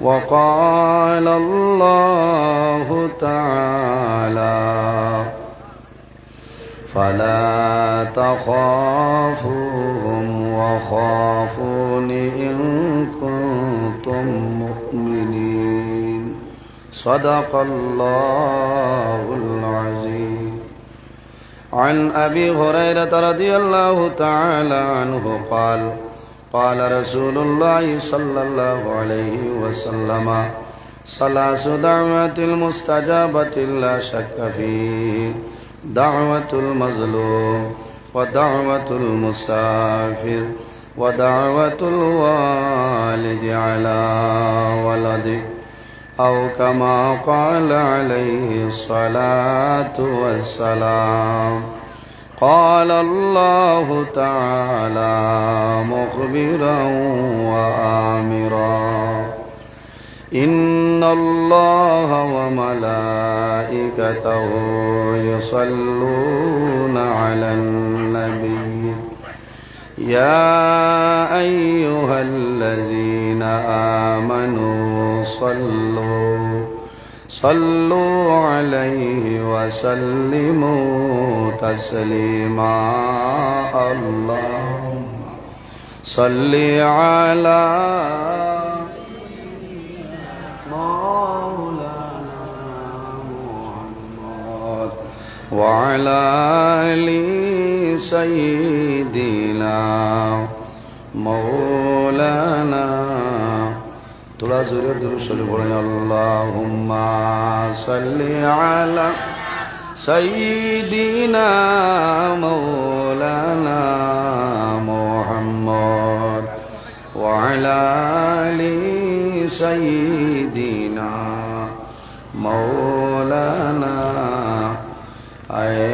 وقال الله تعالى فلا تخافوهم وخافون إن كنتم مؤمنين صدق الله العظيم. عن أبي هريرة رضي الله تعالى عنه قال قال رسول الله صلى الله عليه وسلم ثلاث دعوات المستجابة لا شك فيه دعوة المظلوم ودعوة المسافر ودعوة الوالد على ولده أو كما قال عليه الصلاة والسلام. قال الله تعالى مخبرا وآمرا إن الله وملائكته يصلون على النبي يا أيها الذين آمنوا صلوا عليه وسلموا تسليما. اللهم صل على مولانا محمد وعلى آل سيدنا مولانا তোলা জোরে দুরূদ শরীফ পড়েন আল্লাহুম্মা সাল্লি আলা সাইয়্যিদিনা মাওলানা মুহাম্মদ ওয়া আলা আলি সাইয়্যিদিনা মাওলানা আয়ে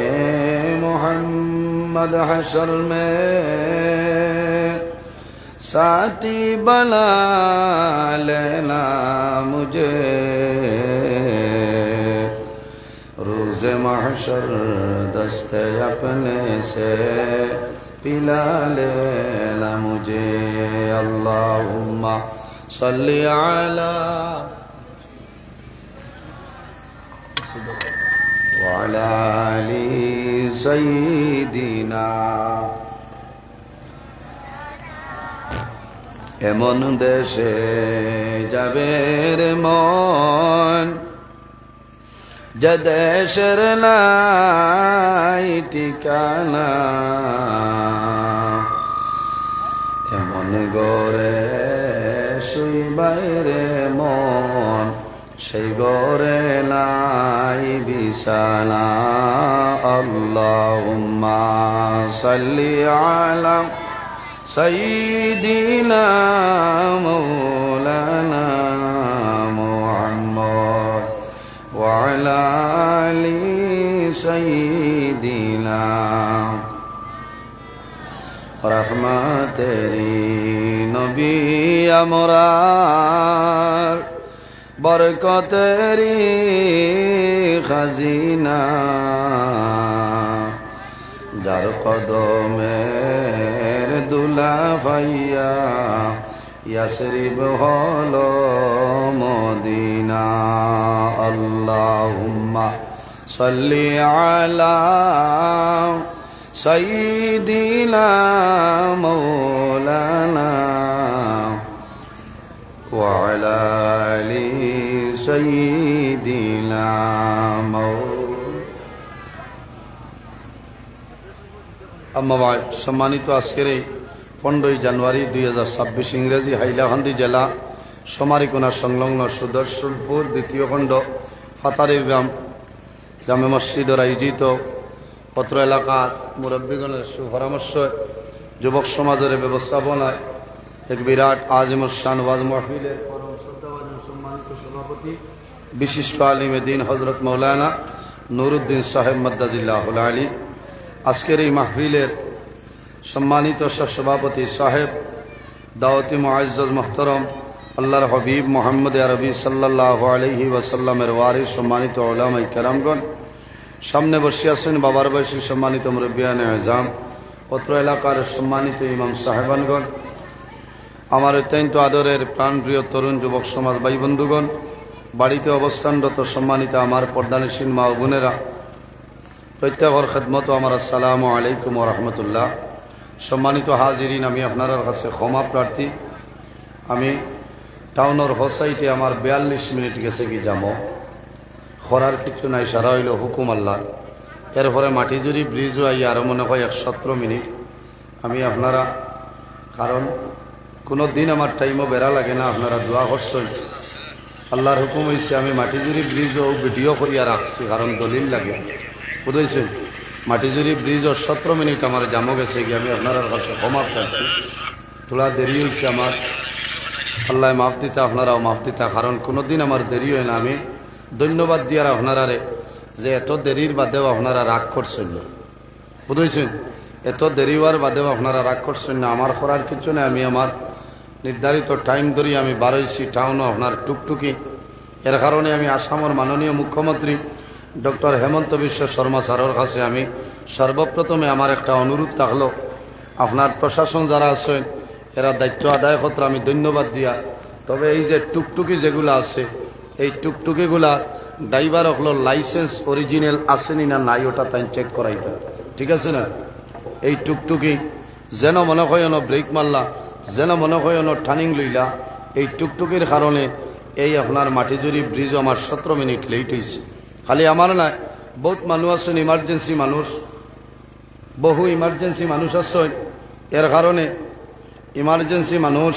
মুহাম্মদ হশর মে साथी बना लेना मुझे रोज़ महशर दस्ते अपने से पिला लेना मुझे. अल्लाहुम्मा सल्ली अला व अला आलि सय्यिदिना. এমন দেশে যাবে রে মন যে দেশের নাই ঠিকানা, এমন ঘরে শুইবাই রে মন সেই ঘরে নাই বিছানা. আল্লাহুম্মা সাল্লি আলা سيدنا مولانا محمد وعلى آل سيدنا رحمة نبي أمرار بركة خزينة যার কদমের দুলা ভাইয়া ইয়াসরিব হলো মদিনা. আল্লাহুম্মা সাল্লি আলা সাইয়্যিদিনা মাওলানা ওয়া আলা আলি সাইয়্যিদিনা আম্মাবাদ. সম্মানিত আজকের এই 15 জানুয়ারি 2026 ইংরেজি হাইলাকান্দি জেলা সমারিকোনা সংলগ্ন সুদর্শনপুর দ্বিতীয় খণ্ড ফাতারি গ্রাম জামে মসজিদের আয়োজিত পত্র এলাকার মুরব্বীগণের সুপরামর্শ যুবক সমাজের ব্যবস্থাপনায় এক বিরাট আজিমুশান ওয়াজ মাহফিলের পরম শ্রদ্ধাভাজন সম্মানিত সভাপতি বিশিষ্ট আলিমে দ্বীন হযরত মাওলানা নুরুদ্দিন সাহেব মাদ্দাজিল্লাহুল আলী, আজকের এই মাহফিলের সম্মানিত সভাপতি সাহেব দাওয়াতি মুআজ্জাজ মুহতারাম আল্লাহর হাবিব মুহাম্মদ আরবি সাল্লাল্লাহু আলাইহি ওয়াসাল্লামের ওয়ারিস সম্মানিত উলামায়ে কেরামগণ, সামনে বসে আছেন বাবার বয়সী সম্মানিত মুরব্বিয়ানে আযম, পত্র এলাকার সম্মানিত ইমাম সাহেবানগণ, আমার অত্যন্ত আদরের প্রাণপ্রিয় তরুণ যুবক সমাজ ভাই বন্ধুগণ, বাড়িতে অবস্থানরত সম্মানিত আমার পর্দানিসীন মা ও বোনেরা, প্রত্যেকের খেদমত আমার আসসালামু আলাইকুম ওয়া রাহমাতুল্লাহ। সম্মানিত হাজিরিন, আমি আপনার কাছে ক্ষমা প্রার্থী। আমি টাউনের হোসাইটে আমার 42 মিনিট গেছে কি যাবো, খরার কিছু নাই, সারা হইল হুকুম আল্লাহ। এরপরে মাটিজুরি ব্রিজও আই আরও মনে হয় 117 মিনিট। আমি আপনারা, কারণ কোনো দিন আমার টাইমও বেড়া লাগে না, আপনারা দোয়া করছেন। আল্লাহর হুকুম হয়েছে আমি মাটিজুরি ব্রিজও ভিডিও করিয়া রাখছি, কারণ দলিল লাগে, বুঝেছেন। মাটিজুরি ব্রিজও 17 মিনিট আমার জামো গেছে গিয়ে, আমি আপনার কাছে ক্ষমা প্রার্থী। তোলা দেরি হয়েছে আমার, আল্লাহ মাফ দিতা, আপনারাও মাফ দিতা, কারণ কোনো দিন আমার দেরি হয় না। আমি ধন্যবাদ দিয়ার আপনারারে যে এত দেরির বাদেও আপনারা রাগ করছেন না, বুঝেছেন। এত দেরি হওয়ার বাদেও আপনারা রাগ করছেন না, আমার করার কিছু নেই। আমি আমার নির্ধারিত টাইম ধরি আমি বারোইছি টাউনও আপনার টুকটুকি। এর কারণে আমি আসামের মাননীয় মুখ্যমন্ত্রী ডক্টর হেমন্ত বিশ্ব শর্মা স্যারের কাছে আমি সর্বপ্রথমে আমার একটা অনুরোধ থাকলো, আপনার প্রশাসন যারা আছেন এরা দায়িত্ব আদায় করতে আমি ধন্যবাদ দিয়া, তবে এই যে টুকটুকি যেগুলো আছে, এই টুকটুকিগুলা ড্রাইভার হলো লাইসেন্স অরিজিনাল আসেনি না নাই, ওটা তাই চেক করাইতে, ঠিক আছে না। এই টুকটুকি যেন মনে হয় ব্রেক মারলা, যেন মনে হয় টার্নিং লইলা, এই টুকটুকির কারণে এই আপনার মাটিজুরি ব্রিজ আমার 17 মিনিট লেট হয়েছে। খালি আমার না, বহুত মানুষ আছেন ইমার্জেন্সি মানুষ, বহু ইমার্জেন্সি মানুষ আছেন। এর কারণে ইমার্জেন্সি মানুষ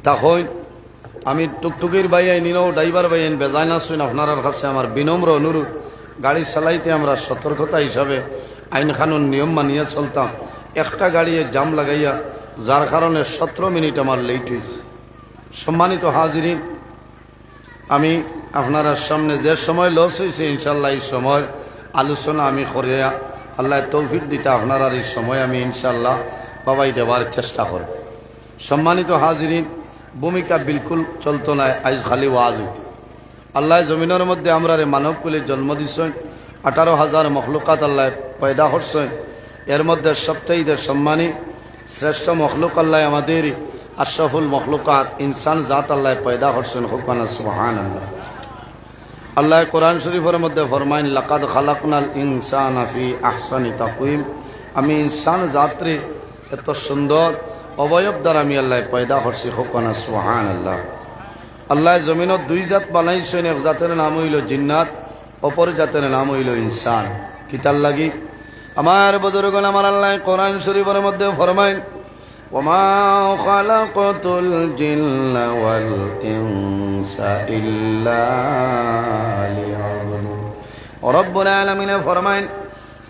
তখন আমি টুকটুকির বাই আইনিও ড্রাইভার বাই আইন বেজায় আসছেন। আপনার কাছে আমার বিনম্র অনুরোধ, গাড়ি চালাইতে আমরা সতর্কতা হিসাবে আইন কানুন নিয়ম মানিয়ে চলতাম। একটা গাড়িয়ে জাম লাগাইয়া, যার কারণে 17 মিনিট আমার লেট হয়েছে। সম্মানিত হাজিরিন, আমি আপনার সামনে যে সময় লস হয়েছে, ইনশাল্লাহ এই সময় আলোচনা আমি করিয়া আল্লাহ তৌফিক দিতে আপনার এই সময় আমি ইনশাল্লাহ বাবাই দেওয়ার চেষ্টা করব। সম্মানিত হাজিরিন, ভূমিকা বিলকুল চলতো না, আজ খালি ওয়াজ হইত। আল্লাহ জমিনের মধ্যে আমরা মানবকুলে জন্ম দিচ্ছেন, 18,000 মখলুকাত আল্লাহ পয়দা করছেন। এর মধ্যে সবচাইতে সম্মানী শ্রেষ্ঠ মখলুক আল্লাহ আমাদের আশরাফুল মখলুকাত ইনসান জাত আল্লাহ পয়দা করছেন। হুকানা সুবহানাল্লাহ। আল্লাহ কোরআন শরীফের মধ্যে ফরমাইন, লাকাদ খালাকনাল ইনসানা ফি আহসানি তাকওয়িম। আমি ইনসান জাতরে এত সুন্দর অবয়ব দ্বারা আমি আল্লাহ পয়দা করছি। হুকানা সুবহানাল্লাহ। আল্লাহ জমিনত দুই জাত বানাইছেন, এক জাতের নাম হইল জিন্নাত, অপর জাতের নাম হইল ইনসান। কিতার লাগি আমার বুজুর্গগণ, আমার আল্লাহ কোরআন শরীফের মধ্যে ফরমাইন, ওমা খালাকতুল জিন্না ওয়াল ইনসা ইল্লা লিয়াবুদুন। রব্বুল আলামিন ফরমাইন,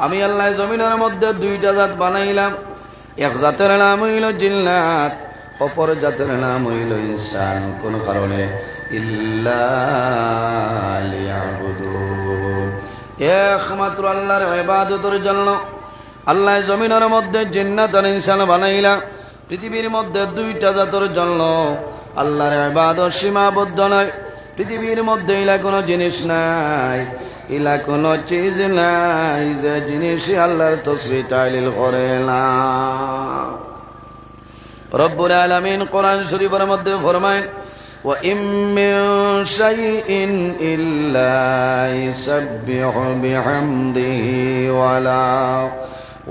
আমি আল্লাহ জমিনের মধ্যে দুইটা জাত বানাইলাম, এক জাতের নাম হইল জিন্নাত, অপর জাতের নাম হইল ইনসান। কোন কারণে ইল্লা লিয়াবুদুন, একমাত্র আল্লাহর ইবাদতের জন্য আল্লাহ জমিনের মধ্যে জিন্নাত আর ইনসান বানাইলা। পৃথিবীর মধ্যে দুইটা জাতের জন্য আল্লাহর ইবাদত সীমাবদ্ধ নয়। পৃথিবীর মধ্যে ইলা কোনো জিনিস নাই, ইলা কোনো চিজ নাই যে জিনিস আল্লাহর তাসবিহ তাহলিল করে না। রব্বুল আলামিন কোরআন শরীফের মধ্যে ফরমায়, ওয়া ইম মিন শাইইন ইল্লা ইউসাব্বিহু বিহামদিহি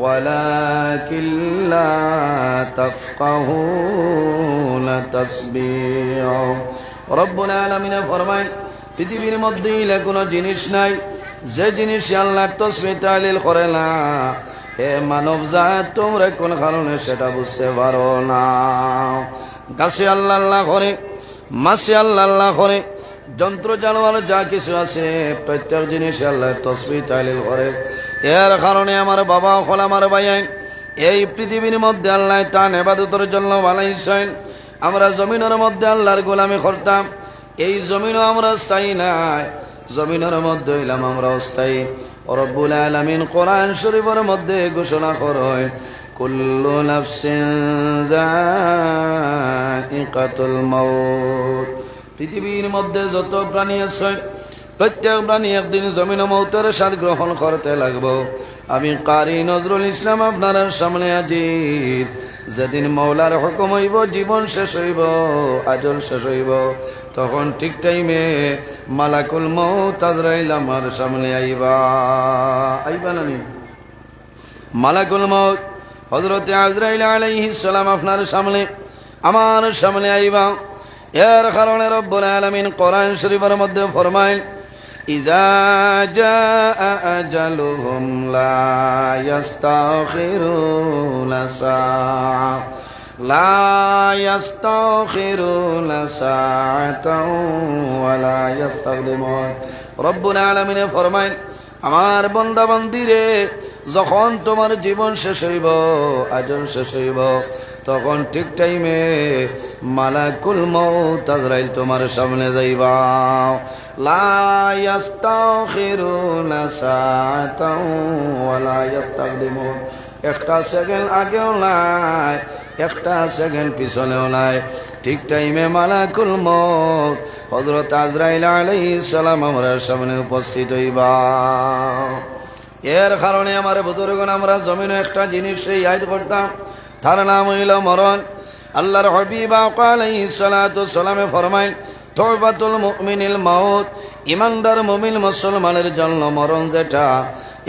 ওয়ালাকিন লা তাফকাহুনা তাসবিহু। রব্বুল আলামিন ফরমায়, পৃথিবীর মধ্যে ইলা কোনো জিনিস নাই যে জিনিস আল্লাহর তাসবিহ তাহলিল করে না। হে মানব জাত, তোমরা কোন কারণে সেটা বুঝতে পারো না। গাছে আল্লাহ আল্লাহ করে, মাছে আল্লাহ আল্লাহ করে, যন্ত্র জানোয়ার যা কিছু আছে প্রত্যেক জিনিস আল্লাহর তাসবিহ তাহলিল করে। এর কারণে আমার বাবা হল, আমার ভাই, এই পৃথিবীর মধ্যে আল্লাহ তার ইবাদতের জন্য বানাইছেন। আমরা জমিনের মধ্যে আল্লাহর গোলামি করতাম, এই জমিনও আমরা স্থায়ী নাই, জমিনের মধ্যে হইলাম আমরা অস্থায়ী। রব্বুল আলামিন কোরআন শরীফের মধ্যে ঘোষণা করেন, কুল্লু নাফসিন যায়িকাতুল মাউত। পৃথিবীর মধ্যে যত প্রাণী আছে প্রত্যেক প্রাণী একদিন জমিন মৌতের স্বাদ গ্রহণ করতে লাগবো। আমি কারি নজরুল ইসলাম আপনার সামনে হাজির। যেদিন মৌলার হুকুম হইব, জীবন শেষ হইব, আজল শেষ হইব, তখন ঠিক টাইমে মালাকুল মউত আজরাইল আমার সামনে আইবা নানি? মালাকুল মউত হযরতে আজরাইল আলাইহিস সালাম আপনার সামনে, আমার সামনে আইবা। এর কারণে রব্বুল আলামিন কোরআন শরীফের মধ্যে ফরমায়, ইজা জাআ আজালুহুম লা ইস্তাখিরুনা সাআ লা ইস্তাখিরুনা সাআতাও ওয়া লা ইস্তাকদিমুন। রব্বুল আলামিন ফরমায়, আমার বান্দা বান্দিরে, যখন তোমার জীবন শেষ হইব, আজল শেষ হইব, তখন ঠিক টাইমে মালাকুল মউত আজরাইল তোমার সামনে যাইবা। লা ইস্তাখিরুনা সাআতাও ওয়া লা ইস্তাকদিমুন। একটা সেকেন্ড আগেও নাই, একটা সেকেন্ড পিছনেও নাই, ঠিক টাইমে মালাকুল মউত হযরত আজরাইল আলাইহিস সালাম আমার সামনে উপস্থিত হইবা। এর কারণে আমার বুজুর্গণ, আমরা জমিনে একটা জিনিস ইয়াদ করতাম, তার নাম হইল মরণ। আল্লাহর হাবিব আলাইহিস সালাতু সালামে ফরমায়, তওবাতুল মুমিনিল মাউত, ইমানদার মুমিন মুসলমানের জন্য মরণ যেটা,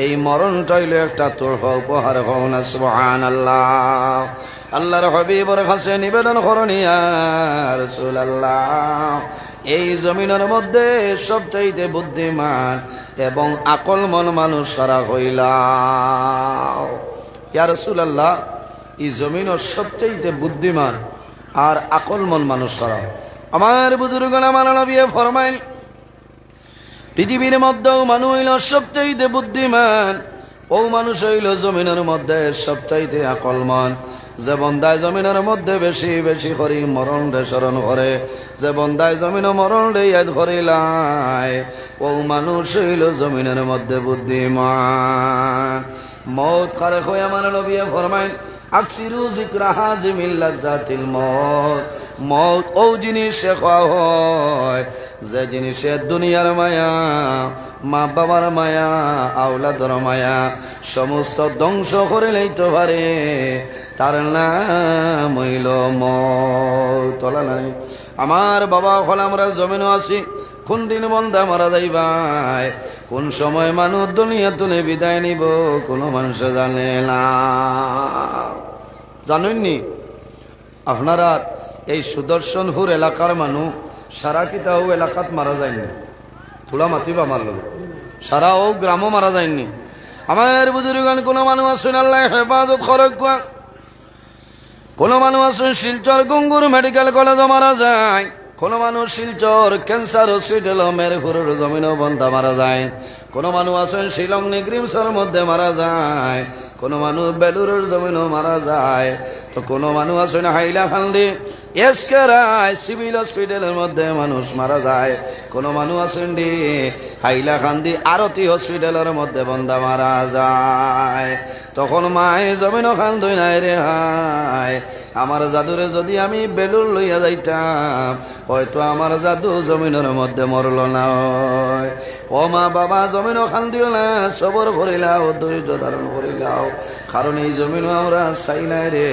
এই মরণটা হইল একটা তোহফা, উপহার। হও না সুবহানাল্লাহ। আল্লাহর হাবিবের কাছে নিবেদন করুন, ইয়া রাসূলুল্লাহ, এই জমিনের মধ্যে সবচাইতে বুদ্ধিমান এবং আকলমন মানুষ সারা হইলাম। ইয়া রাসূলুল্লাহ, এই জমিনের সবচাইতে বুদ্ধিমান আর আকলমন মানুষ সারা। আমার বুজুর্গণ, আমার নবী ফরমাইল, পৃথিবীর মধ্যেও মানুষ হইল সবচাইতে বুদ্ধিমান, ও মানুষ হইল জমিনের মধ্যে সবচাইতে আকলমন। যে বন্দায় জমিনের মধ্যে বেশি বেশি করি মরণ রে স্মরণ করে, যে বন্দায় জমিন মরণ রে ইয়াদ করিলাই, ও মানুষ হইল জমিনের মধ্যে বুদ্ধিমান। মউত কারে কয়? আমার নবী ফরমায়, আকসিরু যিকরা হাজিমিল লাজ্জাতিল মউত। মউত ও জিনিসে খাওয়া হয় যে জিনিসে দুনিয়ার মায়া, মা বাবার মায়া, আওলাদর মায়া সমস্ত ধ্বংস করে লইতে পারে, তার নাম হইল মউত। আমার বাবা হল, আমরা জমিনও আছি, কোন দিন বন্দা মারা যাইবাই, কোন সময় মানুষ দুনিয়া তুলে বিদায় নিব, কোনো মানুষ জানে না। জানেননি আপনারা, এই সুদর্শনপুর এলাকার মানুষ সারা কিতাও এলাকাত মারা যায়নি, থোড়া মাতিবা মারল, সারা ও গ্রামও মারা যায়নি। আমার বুজুর্গান কোন মানুষ আছেন আল্লাহ হেফাজত খরক, কোন মানুষ আছেন শিলচর গঙ্গুর মেডিকেল কলেজও মারা যায়, কোন মানুষ শিলচর ক্যান্সার হসপিটাল মেরপুরের জমিনও বন্ধা মারা যায়, কোন মানুষ আছেন শিলং নিগ্রিমসের মধ্যে মারা যায়, কোন মানুষ বেলুরের জমিনও মারা যায়, তো কোন মানুষ আছেন হাইলাকান্দি এসকেরায় সিভিল হসপিটালের মধ্যে মানুষ মারা যায়, কোন মানুষ আছেন ডি হাইলাকান্দি আরতি হসপিটালের মধ্যে বন্ধা মারা যায়। তখন মায়ে জমিনও খান্দই নাই রে হাই, আমার জাদুরে যদি আমি বেলুর লইয়া যাইতাম, হয়তো আমার জাদু জমিনের মধ্যে মরল না। ও মা বাবা, জমিনও খান্দিও না, সবর করিলাও, ধৈর্য ধারণ করিলাও, কারণ এই জমিনও আমরা চাই নাই রে,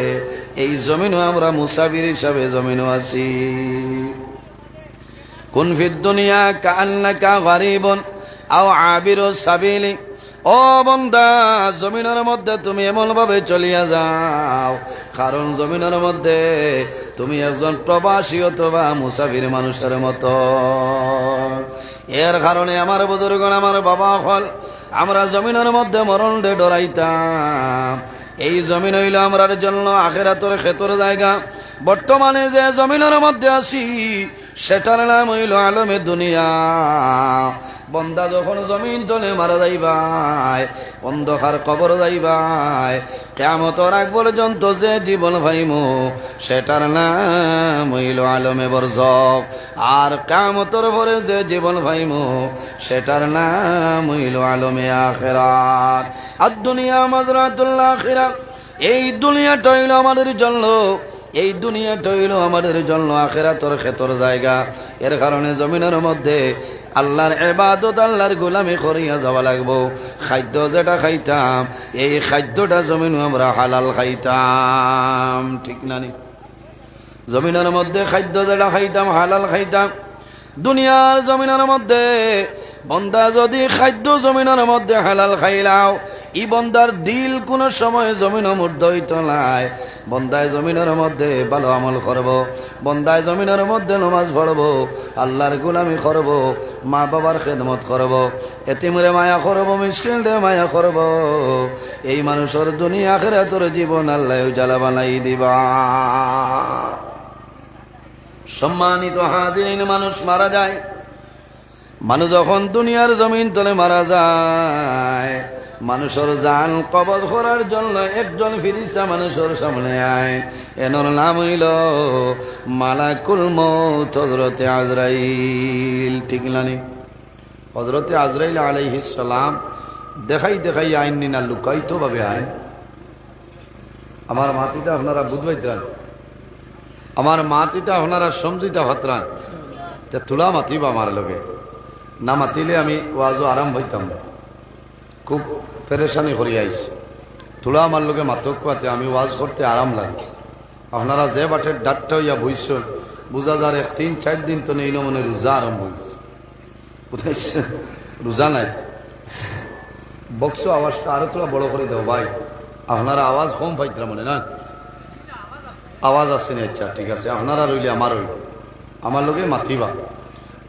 এই জমিনও আমরা মুসাফির হিসাবে জমিনও আছি। কুন ফিদ দুনিয়া কাআন্নাকা গারিবুন আও আবিরুস সাবিলি। ও বন্দা, জমিনের মধ্যে তুমি এমন ভাবে চলিয়া যাও, কারণ জমিনের মধ্যে তুমি একজন প্রবাসী অথবা মুসাফির মানুষের মতো। এর কারণে আমার বুজুর্গণ, আমার বাবা হল, আমরা জমিনের মধ্যে মরণ রে ডরাইতাম। এই জমিন হইল আমরার জন্য আখিরাতের ক্ষেতর জায়গা। বর্তমানে যে জমিনের মধ্যে আছি, সেটার নাম হইল আলমে দুনিয়া। বন্দা যখন জমিন তলে মারা যাইবাই, অন্ধকার কবর যাইবাই, কিয়ামতের আগ পর্যন্ত যে জীবন পাইমু, সেটার নাম হইল আলমে বরজখ। আর কিয়ামতের পরে যে জীবন পাইমু, সেটার নাম হইল আলমে আখিরাত। আর দুনিয়া মাজরাতুল আখিরাত, এই দুনিয়াটা হইল আমাদের জন্য এই দুনিয়াটা হইল আমাদের জন্য আখিরাতের ক্ষেতর জায়গা। এর কারণে জমিনের মধ্যে আল্লাহর ইবাদত, আল্লাহর গোলামি করিয়া যাওয়া লাগবো। খাদ্য যেটা খাইতাম, এই খাদ্যটা জমিন আমরা হালাল খাইতাম, ঠিক না নি? জমিনের মধ্যে খাদ্য যেটা খাইতাম হালাল খাইতাম। দুনিয়ার জমিনের মধ্যে বন্দা যদি খাদ্য জমিনের মধ্যে হালাল খাইলাও, ই বন্দার দিল কোনো সময় জমিন মূর্ধ হইত নাই। বন্দায় জমিনের মধ্যে ভালো আমল করব, বন্দায় জমিনের মধ্যে নামাজ পড়ব, আল্লাহর গোলামি করব, মা বাবার খেদমত করব, এতিমরে মায়া করব, মিসকিনরে মায়া করব। এই মানুষের দুনিয়া আখিরাতের জীবন আল্লাহ উজালা বানাই দিবা। সম্মানিত হাজিরিন, মানুষ মারা যায়। মানুষ যখন দুনিয়ার জমিন তলে মারা যায়, মানুষের জান কবজ করার জন্য একজন ফেরেশতা মানুষের সামনে আয়। এনার নাম হইল মালাকুল মউত, হযরতে আজরাইল, ঠিক না নি? হযরতে আজরাইল আলাইহিস সালাম দেখাই দেখাই আইন না লুকাইতো ভাবে আয়। আমার মাতিটা আপনারা বুঝবাইতেন, আমার মাতিটা আপনারা সমঝিতা ভাতরান, তে তুলা মাতিবা আমার লগে না মাতিলে আমি ওয়াজও আরাম হইতাম না। খুব পেরেশানি করি আইছি, তুলা আমার লোকে মাতক কাতে আমি ওয়াজ করতে আরাম লাগে। আপনারা যে বাটের ডাটটা হইয়া বইছেন, বুঝা যার 3-4 দিন তো নেই মনে রোজা আরম্ভ হয়েছে। কোথায় রোজা নাই? বক্স আওয়াজটা আরো তোলা বড় করে দেও ভাই, আপনারা আওয়াজ কম পাইতরা মনে না? আওয়াজ আসছে না? আচ্ছা ঠিক আছে, আপনারা রইলে আমার রইল, আমার লোকে মাতিবা।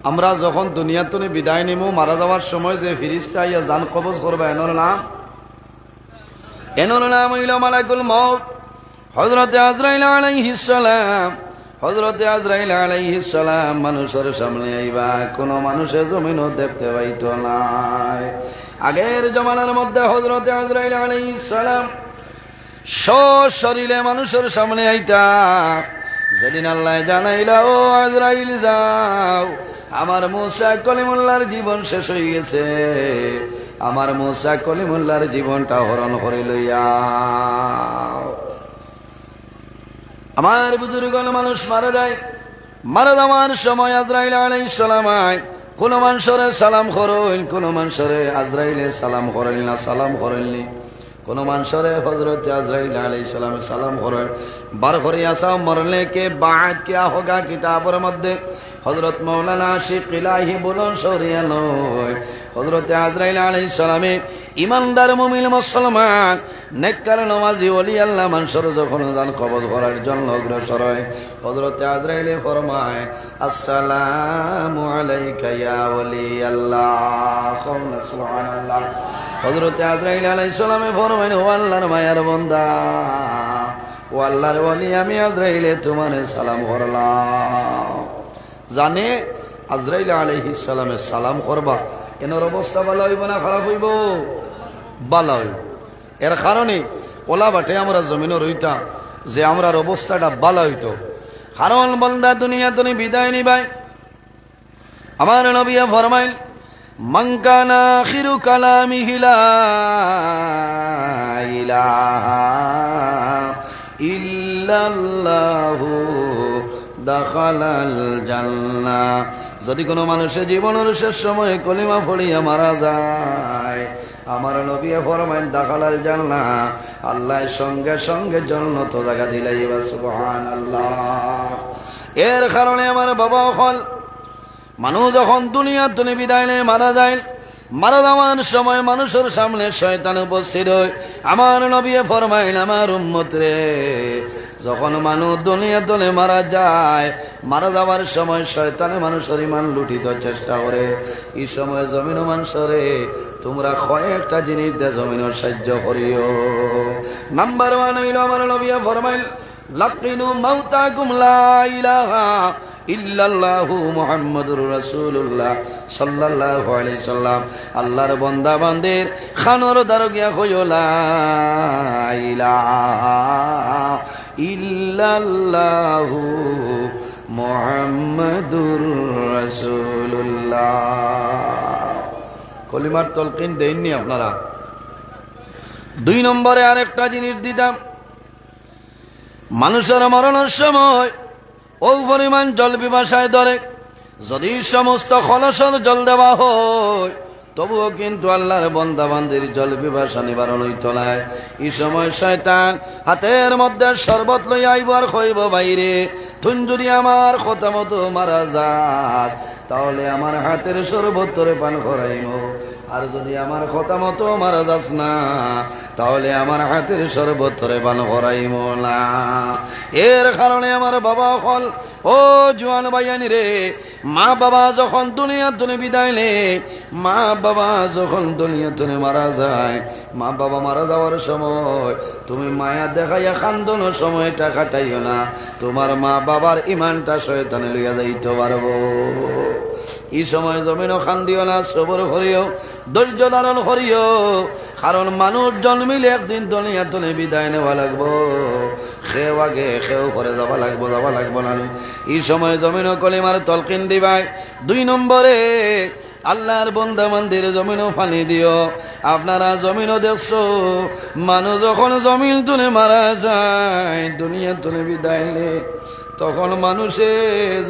আমরা যখন দুনিয়া তুনে বিদায় নিমু, মারা যাওয়ার সময় যে ফেরেশতা ইয়া জান কবজ করবা, এনর নাম হইল মালাকুল মউত, হযরতে আজরাইল আলাইহিস সালাম। হযরতে আজরাইল আলাইহিস সালাম মানুষের সামনে আইবা, কোন মানুষের জমিনও দেখতে পাইতো না। আগের জমানার মধ্যে হযরতে আজরাইল আলাইহিস সালাম সশরীরে মানুষের সামনে আইতা। যেদিন আল্লাহ জানাইলা, ও আজরাইল যাও, আমার মুসা কলিমুল্লাহর জীবন শেষ হয়ে গেছে, আমার মুসা কলিমুল্লাহর জীবনটা হরণ করে লইয়া। আমার বুজুর্গণ, মানুষ মারা যায়, মারা যাওয়ার সময় আজরাইল আলাইহিস সালাম আয়। কোন মানুষরে সালাম করইল, কোন মানুষরে আজরাইলে সালাম করইল না, সালাম করইলনি। কোন মানুষরে হযরত আজরাইল আলাইহিস সালাম সালাম করেন। বার করে আসা মরলে কে বাদ কিয়া হোগা কিতাবের মধ্যে হযরত মাওলানা আশিক ইলাহি বলন সরিয়া নয়। হযরত আজরাইল আলাইহিস সালামে ইমানদার মুমিন মুসলমান নেককার নমাজি ওলি আল্লাহ মানুষের যখন জান কবজ করার জন্য অগ্রসর হয়, হযরত আজরাইলে ফরমায়, আসসালামু আলাইকা ইয়া ওলি আল্লাহ, সুবহানাল্লাহ। হযরত আজরাইল আলাইহিস সালামে ফরমায়, ও আল্লাহর মায়ার বান্দা, ও আল্লাহর ওলি, আমি আজরাইলে তোমারে সালাম করলাম। জানে আজরাইল আলাইহিস সালামে সালাম করবা, এনার অবস্থা ভালো হইব না খারাপ হইব? ভালো হইব। এর কারণে ওলা বাটে আমরা জমিনে রইতাম যে আমরার অবস্থাটা ভালো হইতো। কারণ বন্দা দুনিয়া তুমি বিদায় নিবাই। আমার নবী ফরমাইল, মান কানা আখিরু কালামিহি লা ইলাহা ইল্লাল্লাহু দাখালাল জান্নাহ। যদি কোনো মানুষের জীবনের শেষ সময়ে কলিমা পড়িয়া মারা যায়, আমার নবী ফরমাইন, দাখালাল জান্নাহ, আল্লাহ সঙ্গে সঙ্গে জান্নাত জায়গা দিলাইবা, সুবহানাল্লাহ। এর কারণে আমার বাবা হল মানুষ যখন দুনিয়া তুলে বিদায় নিয়ে মারা যায়, মারা যাওয়ার সময় মানুষের সামনে শয়তান উপস্থিত হয়। আমার নবী ফরমাইন, আমার উম্মত রে, যখন মানুষ দুনিয়া তুলে মারা যায়, মারা যাওয়ার সময় শয়তানে মানুষের ইমান লুটিত চেষ্টা করে। এই সময় জমিন মানুষরে তোমরা কয়েকটা জিনিস দিয়ে জমিনের সাহায্য করিও। নাম্বার 1 হইল আমার নবী ফরমাইল, লাকিনু মাউতাকুম লা ইলাহা ইল্লাল্লাহু মুহাম্মাদুর রাসূলুল্লাহ সাল্লাল্লাহু আলাইহি সাল্লাম। আল্লাহর বান্দা বান্দির খানর দারগিয়া কইও, লা ইলাহা ইল্লাল্লাহু মুহাম্মাদুর রাসূলুল্লাহ। কলিমার তলকিন দেননি আপনারা। 2 নম্বরে আরেকটা জিনিস দিতাম, মানুষের মরণের সময় ও পরিমাণ জল পিপাসায় ধরে, যদি সমস্ত খলসের জল দেওয়া হয় তবুও কিন্তু আল্লাহর বান্দা বান্দির জল পিপাসা নিবারণ হইত না। এই সময় শয়তান হাতের মধ্যে শরবত লই আইব আর কইব, বাইরে তুই যদি আমার কথা মতো মারা যাস তাহলে আমার হাতের শরবত তোরে পান করাইব, আর যদি আমার কথা মতো মারা যাস না তাহলে আমার হাতের শরবত তোরে পান করাইব না। এর কারণে আমার বাবা হল, ও জোয়ান ভাইয়ানি রে, মা বাবা যখন দুনিয়া তুলে বিদায় নে, মা বাবা যখন দুনিয়া তুলে মারা যায়, মা বাবা মারা যাওয়ার সময় তুমি মায়া দেখাইয়া কান্দনো সময়টা কাটাইও না, তোমার মা বাবার ইমানটা শয়তানে লইয়া যাইতে পারবো। এই সময় জমিনও কান্দিও না, সবর করিও, ধৈর্য ধারণ করিও, কারণ মানুষ জন্মিলে একদিন দুনিয়া তুলে বিদায় নেওয়া লাগবো, খেও আগে খেও পরে যাওয়া লাগবো না। এই সময় জমিনও কলিমার তলকিন দিবাই। 2 নম্বরে আল্লাহর বান্দা বান্দির জমিনও পানি দিও। আপনারা জমিনও দেখছো, মানুষ যখন জমিন তুলে মারা যায়, দুনিয়া তুলে বিদায় নে, তখন মানুষে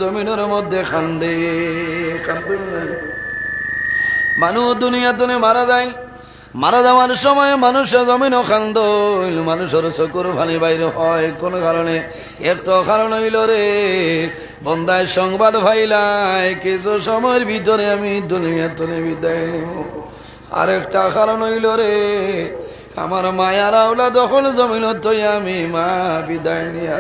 জমিনের মধ্যে কান্দে। মানুষ দুনিয়া তুলে মারা যায়, মারা যাওয়ার সময় মানুষের জমিনও কান্দ, মানুষের চকুর পানি বাইরে হয় কোন কারণে? এত কারণ হইল রে বন্দায় সংবাদ ভাইলাই কিছু সময়ের ভিতরে আমি দুনিয়া তুলে বিদায় নিব। আরেকটা কারণ হইল রে আমার মায়ার আওলা যখন জমিন তৈ আমি মা বিদায় নিয়া,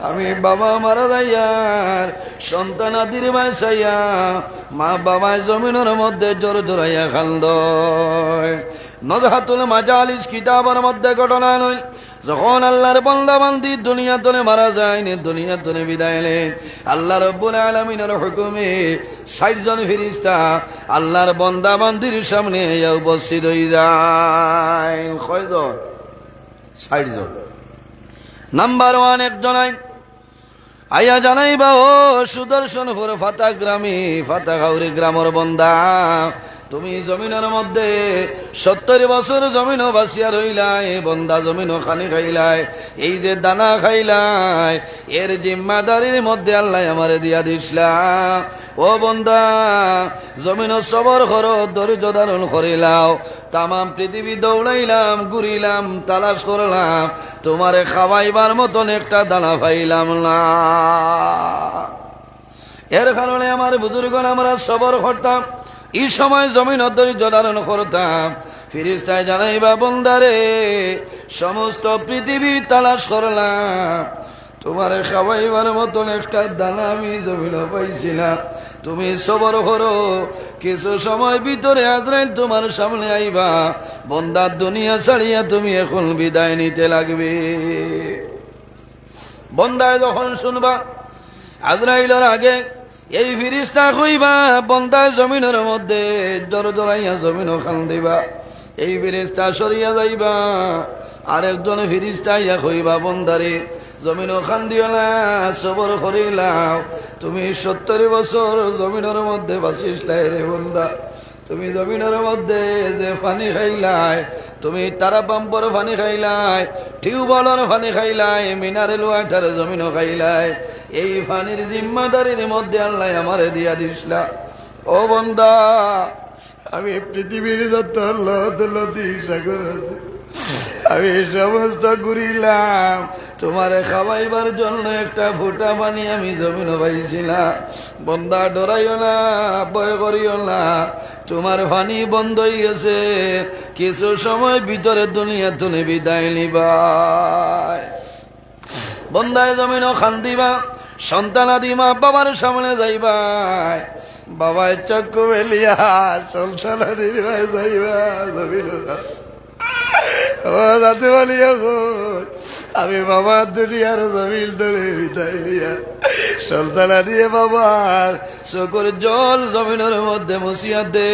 আমি বাবা মারা যাইয়ার সন্তান আদির বাসাইয়া মা বাবায় জমিনের মধ্যে জোর জোরাইয়া কান্দ। নজহাতুল মাজালিস কিতাবের মধ্যে ঘটনা নয়, যখন আল্লাহর বান্দা বান্দি দুনিয়া তলে মারা যায়, দুনিয়া তলে বিদায় নেন, আল্লাহ রাব্বুল আলামিনের হুকুমে 60 জন ফেরেশতা আল্লাহর বান্দা বান্দির সামনে উপস্থিত হয়ে যায়। কয়জন? 60 জন। নাম্বার 1 একজন আইয়া জানাইবা, ও সুদর্শনপুর ফাতা গ্রামে ফাতাগাউরি গ্রামের বন্দা, তুমি জমিনের মধ্যে 70 বছর জমিনও বাসিয়া রইলাই, বন্দা জমিনও খানি খাইলাই, এই যে দানা খাইলাই এর জিম্মাদারির মধ্যে আল্লাহ আমারে দিয়া দিসলাম। ও বন্দা জমিনও সবর করো, ধৈর্য ধারণ করিলাও, তাম পৃথিবী দৌড়াইলাম, ঘুরিলাম, তালাশ করলাম, তোমারে খাওয়াইবার মতন একটা দানা পাইলাম না। এর কারণে আমার বুজুর্গণ আমরা সবর করতাম, এই সময় জমিন ধৈর্য ধারণ করতাম। ফেরেশতায় জানাইবা, বন্দারে সমস্ত পৃথিবী তালাশ করলাম, তোমারে খাওয়াইবার মতন একটা দানা আমি জমিন পাইছিলাম, তুমি সবর করো, কিছু সময় ভিতরে আজরাইল তোমার সামনে আইবা, বন্দার দুনিয়া ছাড়িয়া তুমি এখন বিদায় নিতে লাগবে। বন্দায় যখন শুনবা আজরাইলের আগে এই ফিরিস্তা কইবা, বন্দায় জমিনের মধ্যে জোর জোরাইয়া জমিনও খান দিবা, এই ফিরিস্তা সরিয়া যাইবা, আরেকজন ফিরিস্তা ইয়া কইবা, বন্দারে জমিনও খান দিও না, সবর করিলাম, তুমি 70 বছর জমিনের মধ্যে বাসিসলাই রে বন্দা, তুমি জমিনের মধ্যে যে পানি খাইলাই, তুমি তারা পাম্পর পানি খাইলাই, টিউবওয়েলের পানি খাইলাই, মিনারেল ওয়াটার জমিনও খাইলাই, এই পানির জিম্মাদারির মধ্যে আল্লাহ আমারে দিয়া দিসলা। ও বন্দা আমি পৃথিবীর যত নদী সাগর আছে আমি সমস্ত ঘুরিলাম, তোমারে খাওয়াইবার জন্য একটা ফোঁটা পানি আমি জমিন পাইছিলাম। বন্দা ডরাইও না, ভয় করিও না, তোমার পানি বন্ধ হয়ে গেছে, কিছু সময় ভিতরে দুনিয়া তুমি বিদায় নিবা। বন্দায় জমিনও খান দিবা, সন্তান আদি মা বাবার সামনে যাইবা, বাবায় চক্ষু মেলিয়া সন্তান আদির যাইবা, জমিন যাতে বলিয়া আমি বাবা দুনিয়ার জমিল ধরে বিদায় নিয়া সন্তানা দিয়ে বাবার চোখের জল জমিনের মধ্যে মুছিয়া দে,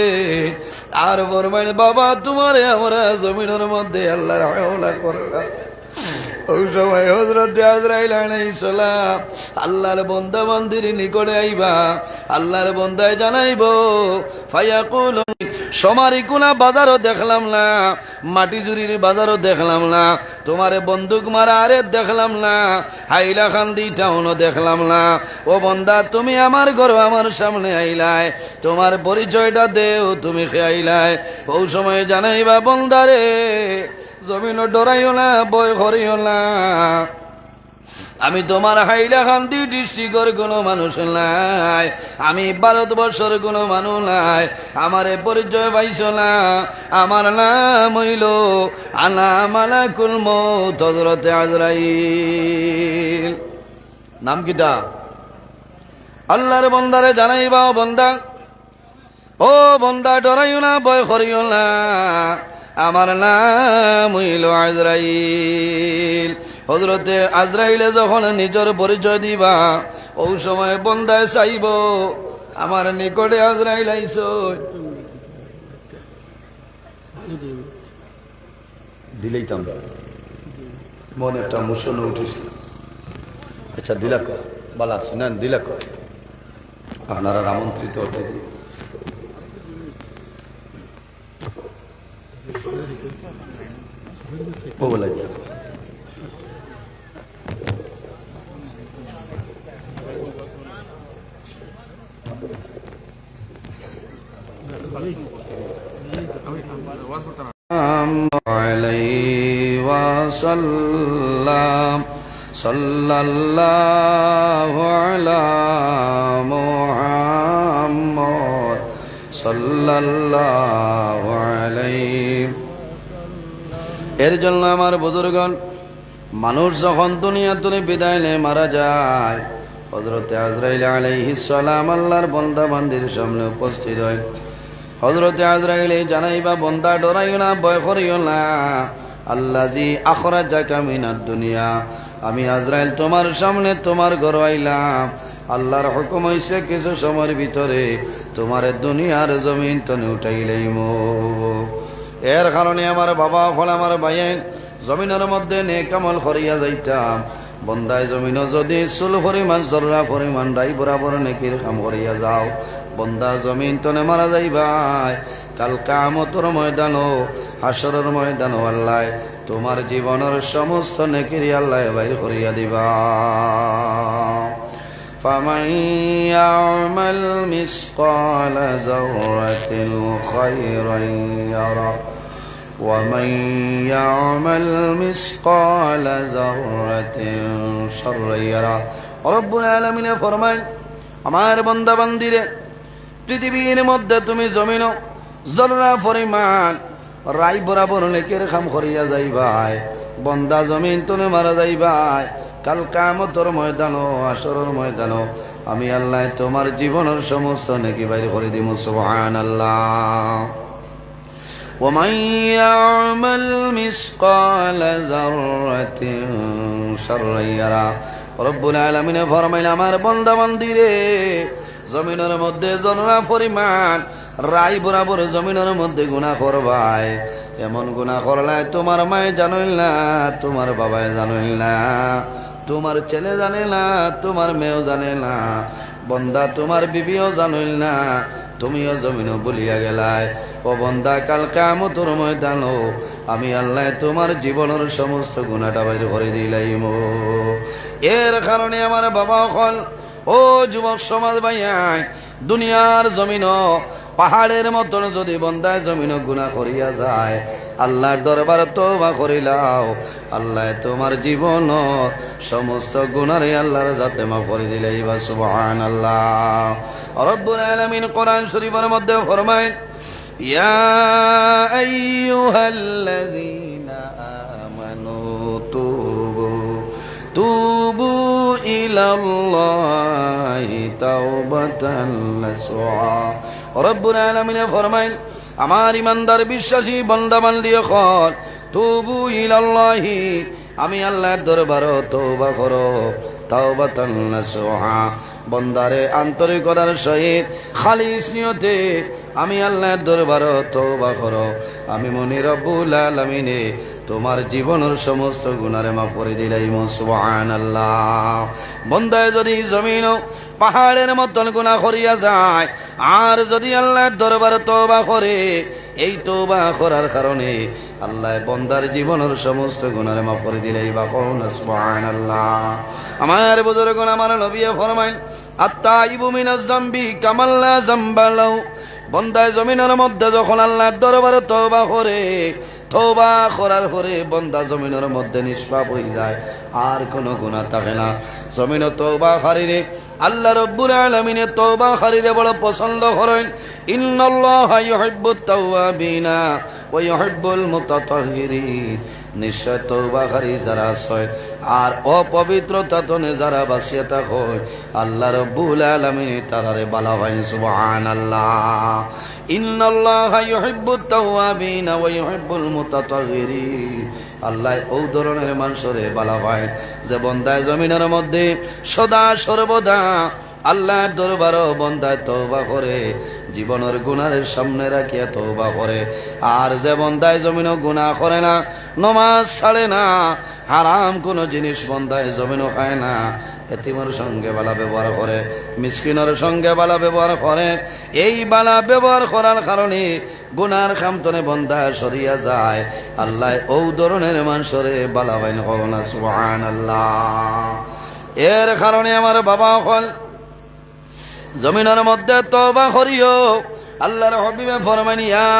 আর বরমাইন বাবা তোমারে আমরা জমিনের মধ্যে আল্লাহর হাওলা করলাম। ওই সময় হযরত আজরাইল আলাইহিস সালাম আল্লাহর বান্দা বান্দির নিকটে আইবা, আল্লাহর বান্দায় জানাইবো, ফায়াকুল সমারি কোনা বাজারও দেখলাম না, মাটি জুরির বাজারও দেখলাম না, তোমারে বন্দুক মারা আরে দেখলাম না, হাইলাকান্দি টাউনও দেখলাম না। ও বন্দা, তুমি আমার ঘর আমার সামনে আইলাই, তোমার পরিচয়টা দেও, তুমি খেয়াইলাই। ও সময় জানাইবা বন্দারে, জমিনও ডরাইও না, ভয় করিও না, আমি তোমার হাইলাকান্দি ডিস্ট্রিক্টের কোনো মানুষ নাই, আমি ভারতবর্ষের কোনো মানুষ নাই, আমারে পরিচয় পাইছ না, আমার নাম হইল আনা মালাকুল মউত হযরতে আজরাইল। নাম কিটা? আল্লাহর বন্দারে জানাইবা, ও বন্দা, ও বন্দা, ডরাইও না, ভয় করিও না, আমার নাম হইল আজরাইল। হযরতে আজরাইলে যখন নিজের পরিচয় দিবা, ওই সময় বন্দায় চাইব আমার নিকটে আজরাইল আইস, দিলেইতাম মনে একটা মুসন উঠিস। আচ্ছা দিলা কর, বালা শুনেন, দিলা কর, আপনারা আমন্ত্রিত অতিথি। ও বলাই عليه وسلم صلى الله على محمد صلى الله عليه। এর জন্য আমার বুজুর্গণ, মানুষ যখন দুনিয়া তুলে বিদায় নিয়ে মারা যায়, হযরতে আজরাইল আলাইহিস সালাম আল্লাহর বান্দা বান্দির সামনে উপস্থিত হয়। হযরতে আজরাইল জানাইবা, বন্দা ডরাইও না, ভয় করিও না, আল্লাযী আখরাজাকা মিনাদ দুনিয়া, আমি আজরাইল তোমার সামনে তোমার ঘর আইলাম, আল্লাহর হুকুম হইছে কিছু সময়ের ভিতরে তোমার দুনিয়ার জমিন তনে উঠাইলাম। এর কারণে আমার বাবা ফল, আমার ভাইয়ের জমিনের মধ্যে নেক আমল করিয়া যাইতাম, বন্দায় জমিনও যদি চুল পরিমাণ জররা পরিমাণ রাই বরাবর নেকির কাম করিয়া যাও, বন্দা জমিন তনে মারা যাইবাই, কাল কিয়ামতের ময়দানও হাসরের ময়দানও আল্লাহ তোমার জীবনের সমস্ত নেকির আল্লাহ বাইর করিয়া দিবা। ফামান ইয়ামাল মিসকালা যাররাতিন খায়রান ইয়ারা ওয়া মান ইয়ামাল মিসকালা যাররাতিন শাররান ইয়ারা। রব্বুল আলামিন ফরমায়, আমার বান্দা বান্দিরে, পৃথিবীর মধ্যে তুমি জমিন জররা পরিমাণ রাই বরাবর নেকের কাম করিয়া যাইবাই, বন্দা জমিন তনে মারা যাইবাই, কাল কিয়ামতের ময়দানও হাসরের ময়দানও আমি আল্লাহ তোমার জীবনের সমস্ত নেকি বাইর করে দিব। সুবহানাল্লাহ। ওয়া মান ইয়ামাল মিসকালা যাররাতিন শাররান ইয়ারা। রব্বুল আলামিন ফরমাইলেন, আমার বান্দা বান্দিরে, জমিনের মধ্যে জররা পরিমাণ রাই বরাবর জমিনের মধ্যে গুনাহ করবাই, এমন গুনাহ করলে তোমার মায়ে জানইল না, তোমার বাবায় জানইল না, তোমার ছেলে জানে না, তোমার মেয়েও জানে না, বন্দা তোমার বিবিও জানইল না, তুমিও জমিনও বলিয়া গেলাই। ও বন্দা, কাল কিয়ামতের ময়দানও আমি আল্লাহ তোমার জীবনের সমস্ত গুনাহটা বাইর করে দিলাম। এর কারণে আমার বাবা হল, ও যুবক সমাজ ভাইয়াই, দুনিয়ার জমিনও পাহাড়ের মতন যদি বন্দায় জমিন গুনাহ করিয়া যায়, আল্লাহর দরবার তওবা করিলাও, আল্লাহ তোমার জীবন সমস্ত গুনাহরে আল্লাহর যাতে মাফ করে দিলেই বা। সুবহানাল্লাহ। রব্বুল আলামিন কোরআন শরীফের মধ্যে ফরমায়, ইয়া আইয়ুহাল্লাযীনা আমানু তুবু ইলাল্লাহি তাওবাতান নাসুহা। রব্বুল আলামিন ফরমায়, আমার ইমানদার বিশ্বাসী বান্দা বান্দি হল, তুবু ইলাল্লাহি, আমি আল্লাহর দরবারে তওবা করো, তাওবাতান নাসুহা, বন্দারে আন্তরিকতার সহিত খালিস নিয়তে আমি আল্লাহর দরবারে তওবা করো, আমি মনি রব্বুল আলামিনে তোমার জীবনের সমস্ত গুনারে মাফ করে দিলাম। সুবহানাল্লাহ। বন্দায় যদি জমিন পাহাড়ের মতন গুনাহ করিয়া যায়, আর যদি আল্লাহর দরবারে তওবা করে, এই তওবা করার কারণে আল্লাহ বন্দার জীবনের সমস্ত গুনাহ মাফ করে দিলেই বা কোন সুবহানাল্লাহ। আমার বুজুর্গগণ, আমার নবী ফরমাইন, আত-তাইবু মিনাজ যামবি কামাল্লা যামবালাউ। বন্দায় জমিনের মধ্যে যখন আল্লাহর দরবারে তওবা করে, তওবা করার পরে বন্দা জমিনের মধ্যে নিষ্পাপ হয়ে যায়, আর কোনো গুনাহ থাকে না। জমিনে তওবা হারিরে আল্লাহ রব্বুল আলামিন তওবা হারিরে বড় পছন্দ করেন। ইন্নাল্লাহা ইউহিব্বুত তাওয়াবিনা ওয়া ইউহিব্বুল মুতাতাহহিরিন। নিশ্চয় তওবাকারী যারা আছে আর অপবিত্রতা তনে যারা বাঁচিয়ে থাকে, আল্লাহ রব্বুল আলামিন তারারে বালা ভাই সুবহানাল্লাহ। ইন্নাল্লাহা ইউহিব্বুত তাওয়াবিনা ওয়া ইউহিব্বুল মুতাতাহহিরিন। আল্লাহ ও ধরনের মানুষরে বালা ভাই যে বন্দায় জমিনের মধ্যে সদা সর্বদা আল্লাহর দরবারে বন্দায় তওবা করে, জীবনের গুনাহের সামনে রাখিয়া তওবা করে। আর যে বন্দায় জমিনও গুনাহ করে না, নমাজ ছাড়ে না, হারাম কোনো জিনিস বন্দায় জমিনও খায় না, এতিমের সঙ্গে বালা ব্যবহার করে, মিসকিনের সঙ্গে বালা ব্যবহার করে, এই বালা ব্যবহার করার কারণে গুনার খামতনে বন্দা সরিয়া যায়। আল্লাহ ও ধরনের মানুষরে বালা বাইন না সুবহানাল্লাহ। এর কারণে আমার বাবা হল জমিনের মধ্যে তওবা করিও। আল্লাহর হাবিবে ফরমান, ইয়া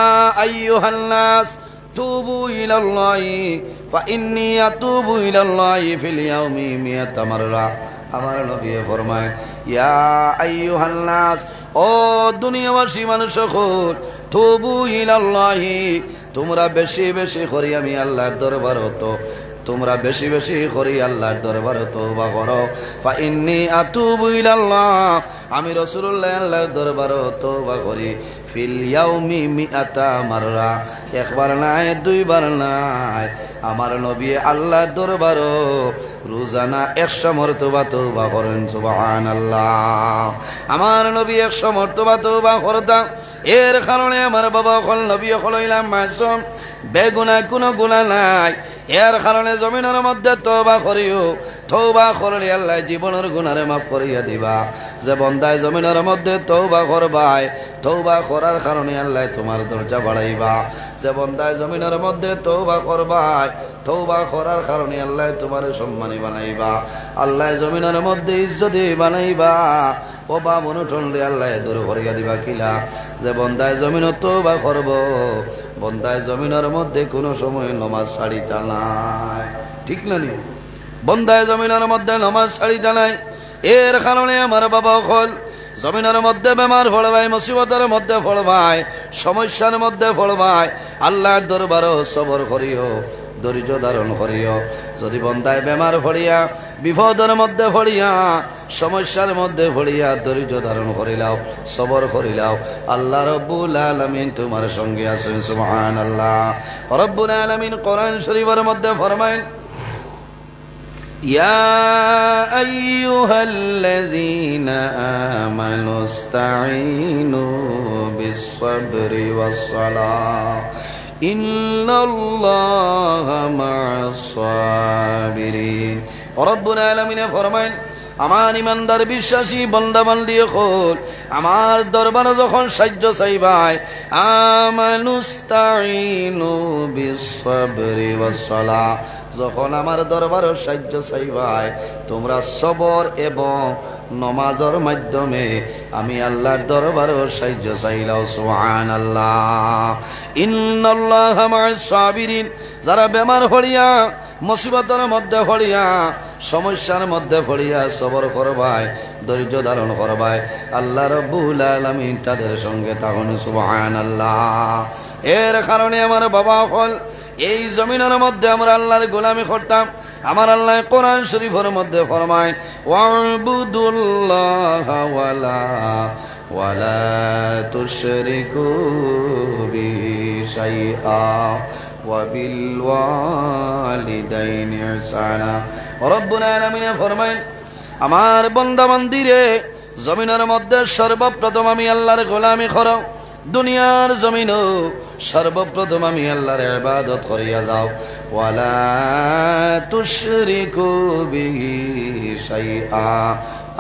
আইয়ুহান নাস তুবু ইলাল্লাহি ফা ইন্নী আতুবু ইলাল্লাহি ফিল ইয়াউমি মিয়াতা মাররা। আমার নবী ফরমায়, ইয়া আইয়ুহান নাস, ও দুনিয়াবাসী মানুষ সকল, তুবু ইলাল্লাহি, তোমরা বেশি বেশি করি আমি আল্লাহর দরবার হতো, তোমরা বেশি বেশি করি আল্লাহর দরবারে তওবা করো। ফা ইন্নী আতুবু ইলাল্লাহ, আমি রাসূলুল্লাহ আল্লাহর দরবারে তওবা করি ফিল ইয়াউমি মিআতা মাররা, একবার নাই দুইবার নাই। আমার নবী আল্লাহর দরবারে রোজানা 100 মর্তবা তওবা করেন সুবহানাল্লাহ। আমার নবী 100 মর্তবা তওবা করতেন। এর কারণে আমার বাবা হল নবী হইলাম মাসুম, বেগুনাহ কোনো গুনাহ নাই। এর কারণে জমিনের মধ্যে তওবা করিও, তওবা করলে আল্লাহ জীবনের গুনারে মাফ করিয়া দিবা। যে বন্দায় জমিনের মধ্যে তওবা করবাই, তওবা করার কারণে আল্লাহ তোমার দরজা বাড়াইবা। যে বন্দায় জমিনের মধ্যে তওবা করবাই, তওবা করার কারণে আল্লাহ তোমার সম্মানী বানাইবা, আল্লাহ জমিনের মধ্যে ইজ্জতি বানাইবা। ও বা মনুঠন দে আল্লাহ দূর করিয়া দিবা কিলা। যে বন্দায় জমিন তওবা করব, বন্দায় জমিনের মধ্যে কোনো সময় নমাজ ছাড়িতা নাই, ঠিক না নি? বন্দায় জমিনের মধ্যে নমাজ ছাড়িতা নাই। এর কারণে আমার বাবা হল জমিনের মধ্যে বেমার পড়বাই, মুসিবতের মধ্যে পড়বাই, সমস্যার মধ্যে পড়বাই, আল্লাহর দরবারও সবর করিও, ধৈর্য ধারণ করিও। যদি বন্দায় বেমার পড়িয়া, বিপদের মধ্যে পড়িয়া, সমস্যার মধ্যে পড়িয়া ধৈর্য ধারণ করিলাও, সবর করিলাও, আল্লাহ রব্বুল আলামিন তোমার সঙ্গে আছেন সুবহানাল্লাহ। রব্বুল আলামিন কোরআন শরীফের মধ্যে ফরমায়েন, ইয়া আইয়ুহাল্লাযীনা আমানুস্তাঈনু বিস-সাবরি ওয়াস-সালাহ ইন্নাল্লাহা মা'আস-সাবিরিন। রব্বুল আলামিন ফরমায়েন, আমার ইমানদার বিশ্বাসী বান্দা বান্দি হল আমার দরবারে যখন সাহায্য চাইবাই, আমানুস্তাঈনু বিস-সাবরি ওয়াস-সালাহ, যখন আমার দরবারে সাহায্য চাইবাই, তোমরা সবর এবং নমাজের মাধ্যমে আমি আল্লাহর দরবারে সাহায্য চাইলাও সুবহানাল্লাহ। ইন্নাল্লাহা মা'আস-সাবিরিন, যারা বেমার হলিয়া, মুসিবতের মধ্যে পড়িয়া, সমস্যার মধ্যে পড়িয়া সবর করবাই, ধৈর্য ধারণ করবাই, আল্লাহ রব্বুল আলামিন তাদের সঙ্গে থাকুন সুবহানাল্লাহ। এর কারণে আমার বাবা হল এই জমিনের মধ্যে আমরা আল্লাহর গোলামি করতাম। আমার আল্লাহ কোরআন শরীফের মধ্যে ফরমায়, ওয়া'বুদুল্লাহা ওয়ালা তুশরিকু বিহি শাইআ ওয়া বিল ওয়ালিদাইনি ইহসানা। রব্বুল আলামিন ফরমায়, আমার বান্দা বান্দিরে জমিনের মধ্যে সর্বপ্রথম আমি আল্লাহর গোলামি করো, দুনিয়ার জমিনও সর্বপ্রথম আমি আল্লাহর ইবাদত করিয়া যাও। ওয়ালা তুশরিকু বিহি শাইআ,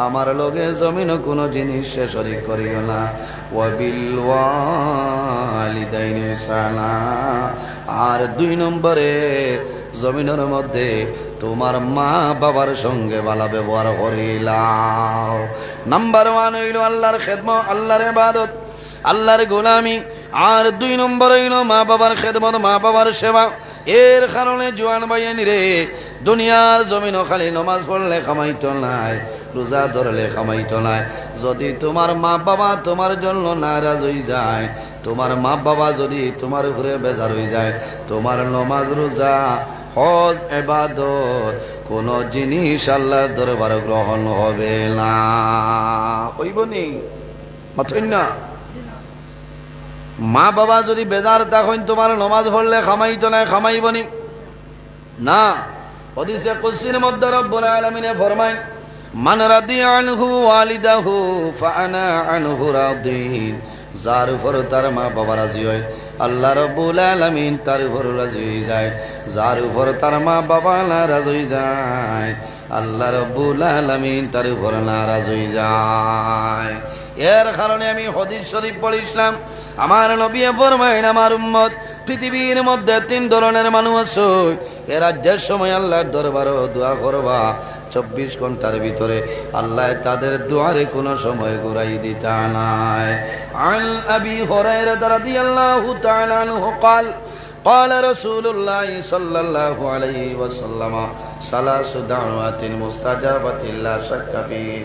আমার লগে জমিন কোনো জিনিস শরীক করিও না। ওয়াবিল ওয়ালিদাইনি ইহসানা, আর 2 নম্বরে জমিনের মধ্যে তোমার মা বাবার সঙ্গে ভালো ব্যবহার করিলাও। নাম্বার 1 হইল আল্লাহর খেদমত, আল্লাহর ইবাদত, আল্লাহর গোলামি। আর 2 নম্বর হইল মা বাবার খেদমত, মা বাবার সেবা। এর কারণে জোয়ান ভাইয়ানি রে, দুনিয়ার জমিনও খালি নমাজ পড়লে কামাইতো নাই, রোজা ধরলে কামাইতো নাই। যদি তোমার মা বাবা তোমার জন্য নারাজ হয়ে যায়, তোমার মা বাবা যদি তোমার উপরে বেজার হয়ে যায়, তোমার নমাজ রোজা হজ ইবাদত কোন জিনিস আল্লাহর দরবারে গ্রহণ হবে না। হইবনি মাথুন না। মা বাবা যদি বেজার তখন তোমার নমাজ পড়লে খামাইতো না, খামাইবনি না। হাদিসে কুদসির মধ্যে রব্বুল আলামিনে ফরমায়, মান রাদিয়া আনহু ওয়ালিদাহু ফাআনা আনহু রাদিন। যার উপর তার মা বাবা রাজি হয়, আল্লাহ রব্বুল আলামিন তার উপর রাজি হয়ে যায়। যার উপর তার মা বাবা নারাজ হয়ে যায়, আল্লাহ রব্বুল আলামিন তার উপর নারাজ হয়ে যায়। এর কারণে আমি হাদিস শরীফ পড়িছিলাম, আমার নবী ফরমায়েন, আমার উম্মত পৃথিবীর মধ্যে 3 ধরনের মানুষ আছে, এরা যে সময় আল্লাহর দরবারে দোয়া করবা 24 ঘন্টার ভিতরে আল্লাহ তাদের দোয়ারে কোনো সময় ঘুরাই দিতা নাই। আন আবি হুরায়রা রাদিয়াল্লাহু তাআলা আনহু قال قال رسول الله صلى الله عليه وسلم ثلاث دعوات مستجابة لا شك فيه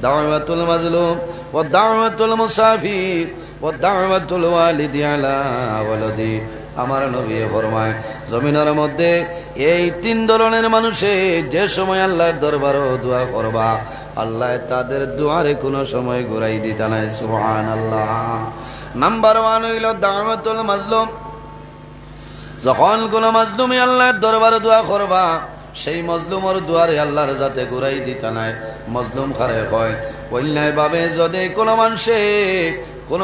دعوة المظلوم ودعوة المسافر ودعوة الوالد على ولده। আমার নবী ফরমায়, জমিনের মধ্যে এই 3 ধরনের মানুষে যে সময় আল্লাহর দরবারে দোয়া করবা, আল্লাহ তাদের দোয়ারে কোনো সময় ঘুরাই দিতা নাই। সুবহানাল্লাহ। নাম্বার 1 হইল দাওয়াতুল মাজলুম। যখন কোন মাজলুমে আল্লাহর দরবারে দোয়া করবা, সেই মজলুমর দুয়ারে আল্লাহর যাতে ঘুরাই দিতা নাই। মজলুম খারে কয়, অন্যায় ভাবে যদি কোন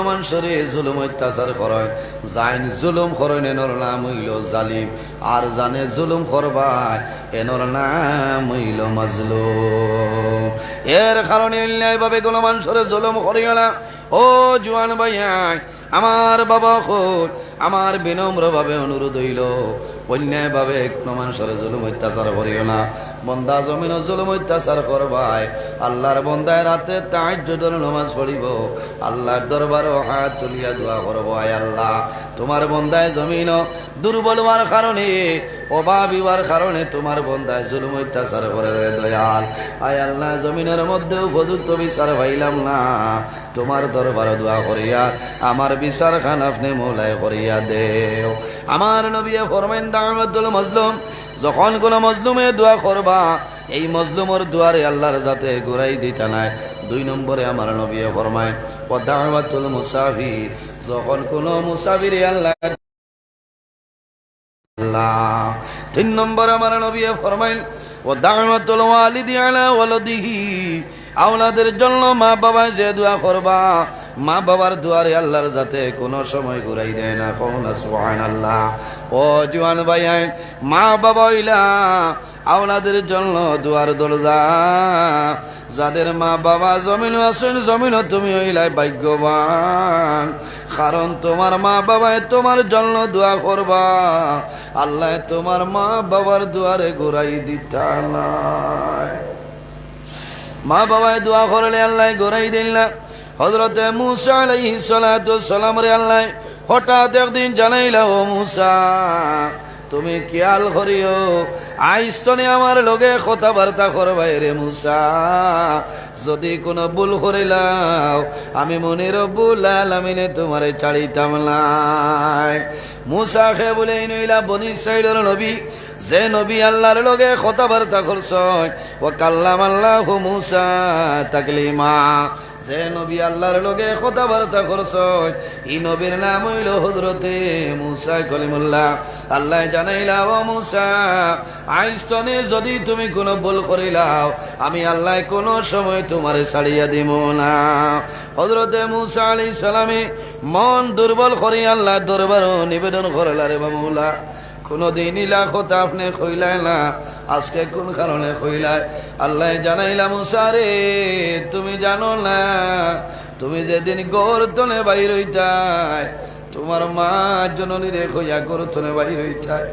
মানুষের জুলুম অত্যাচার করেন, জাইন জুলুম করেন, এনর নাম হইল জালিম। আর জানে জুলুম করবায়, এনর নাম হইল মাজলুম। এর কারণে অন্যায় ভাবে কোন মানুষের জুলুম করিও না। ও জোয়ান ভাইয়া, আমার বাবা খোদ, আমার বিনম্র ভাবে অনুরোধ হইল, অন্যায় ভাবে কোন মানুষের জুলুম অত্যাচার করিও না। বন্দা জমিন জুলুম অত্যাচার করবায়, আল্লাহর বন্দায় রাতে তাহাজ্জুদের নামাজ পড়িব, আল্লাহর দরবারে হাত তুলিয়া দোয়া করব, আয় আল্লাহ তোমার বন্দায় জমিন দুর্বল হওয়ার কারণে, অভাবী হওয়ার কারণে তোমার বন্দায় জুলুম অত্যাচার করে রে দয়াল। আয় আল্লাহ জমিনের মধ্যে উপযুক্ত বিচার পাইলাম না, তোমার দরবারে দোয়া করিয়া আমার বিচার খান আপনি মৌলায় করিয়া দেও। আমার নবী ফরমাইন, দাওয়াতুল মাজলুম, যখন কোন মজলুমে দোয়া করবা, এই মজলুমর দুয়ারে আল্লাহর যাতে ঘুরাই দিতা নাই। 2 নম্বরে আমার নবী ফরমায়, ও দাওয়াতুল মুসাফির, যখন কোন মুসাফির আল্লাহ। 3 নম্বর আমার নবী ফরমাইল, ও দাওয়াতুল ওয়ালিদি আলা ওয়ালাদিহি, আওলাদের জন্য মা বাবা যে দোয়া করবা, মা বাবার দুয়ারে আল্লাহর যাতে কোনো সময় ঘুরাই দেয় না। কোন সুবহানাল্লাহ। ও জওয়ান ভাই, মা বাবা হইলা আওলাদের জন্য দুয়ার দরজা। যাদের মা বাবা জমিন আছেন, জমিন তুমি হইলাই ভাগ্যবান, কারণ তোমার মা বাবায় তোমার জন্য দোয়া করবা, আল্লাহ তোমার মা বাবার দুয়ারে ঘুরাই দিতা নাই। মা বাবায় দোয়া করলে আল্লাহ ঘুরাই দিল না। হযরতে মূসা আলাইহিস সালাতু সালাম রে আল্লাহ হঠাৎ একদিন জানাইলা, ও মূসা তুমি খেয়াল করিও, আইস্তনে আমার লগে কথাবার্তা করবাই রে মূসা। যদি কোনো ভুল করিলাও, আমি মনে রব্বুল আলামিনে তোমারে ছাড়িতাম না। মূসা খে বলে নইলা বনি ইসরাইলের নবী, যে নবী আল্লাহর লগে কথাবার্তা করছ, ও কাল্লাম আল্লাহু মূসা তাকলিমা, যে নবী আল্লাহর লগে কথাবার্তা করছ, এই নবীর নাম হইল হযরতে মূসা কলিমুল্লাহ। আল্লাহ জানাইলা, ও মূসা আইস্তনে যদি তুমি কোনো ভুল করিলাও, আমি আল্লাহ কোনো সময় তোমারে ছাড়িয়া দিব না। হযরতে মূসা আলাইহিস সালামে মন দুর্বল করি আল্লাহ দরবারও নিবেদন করলা, রে মাওলা কোনদিন ইলা কথা আপনি কইলাই না, আজকে কোন কারণে কইলাই? আল্লাহ জানাইলাম মুসা রে, তুমি জানো না, তুমি যেদিন গর্তনে বাইর হইতাই, তোমার মা জননী রে কইয়া গর্তনে বাইর হইতাই,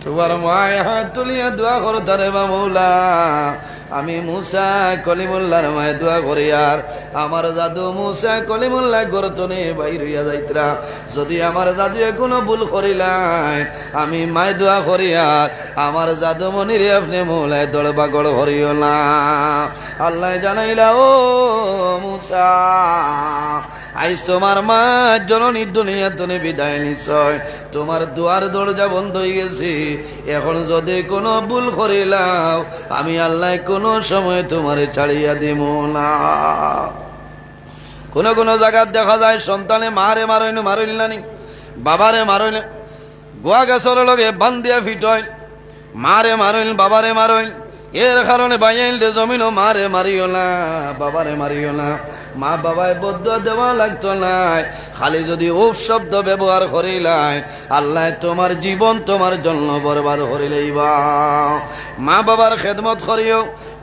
তোমার মায় হাত তুলিয়া দোয়া করতারে বা মৌলা, আমি মুসা কলিমুল্লাহর মায় দোয়া করি আর আমার জাদু মুসা কলিমুল্লাহ গর্তনে বাইর হইয়া যাইতরা। যদি আমার জাদু কোনো ভুল করিলাই, আমি মায় দোয়া করি আর আমার জাদু মনিরে আপনি মৌলায় দড়বা গড় হরিও না। আল্লাহ জানাইলা, ও মুসা, আইস তোমার মা জননী দুনিয়া তুমি বিদায় নিশ্চয়, তোমার দুয়ার দরজা বন্ধ হয়ে গেছে। এখন যদি কোনো ভুল করিলাও, আমি আল্লাহ কোনো সময় তোমারে ছাড়িয়া দিব না। কোন কোন জায়গায় দেখা যায় সন্তানে মারে মারইল নানি, বাবারে মারইল, গোয়া গাছর লগে বান্ধিয়া ফিটয়, মারে মারইল বাবারে মারইল। এর কারণে বাইল জমিনও মারে মারিও না, বাবারে মারিও না। মা বাবায় বদ্ধ দেওয়া লাগতো নাই, খালি যদি উপ শব্দ ব্যবহার করিলাই, আল্লাহ তোমার জীবন তোমার জন্য বরবাদ করিলেইবা। মা বাবার খেদমত করিও,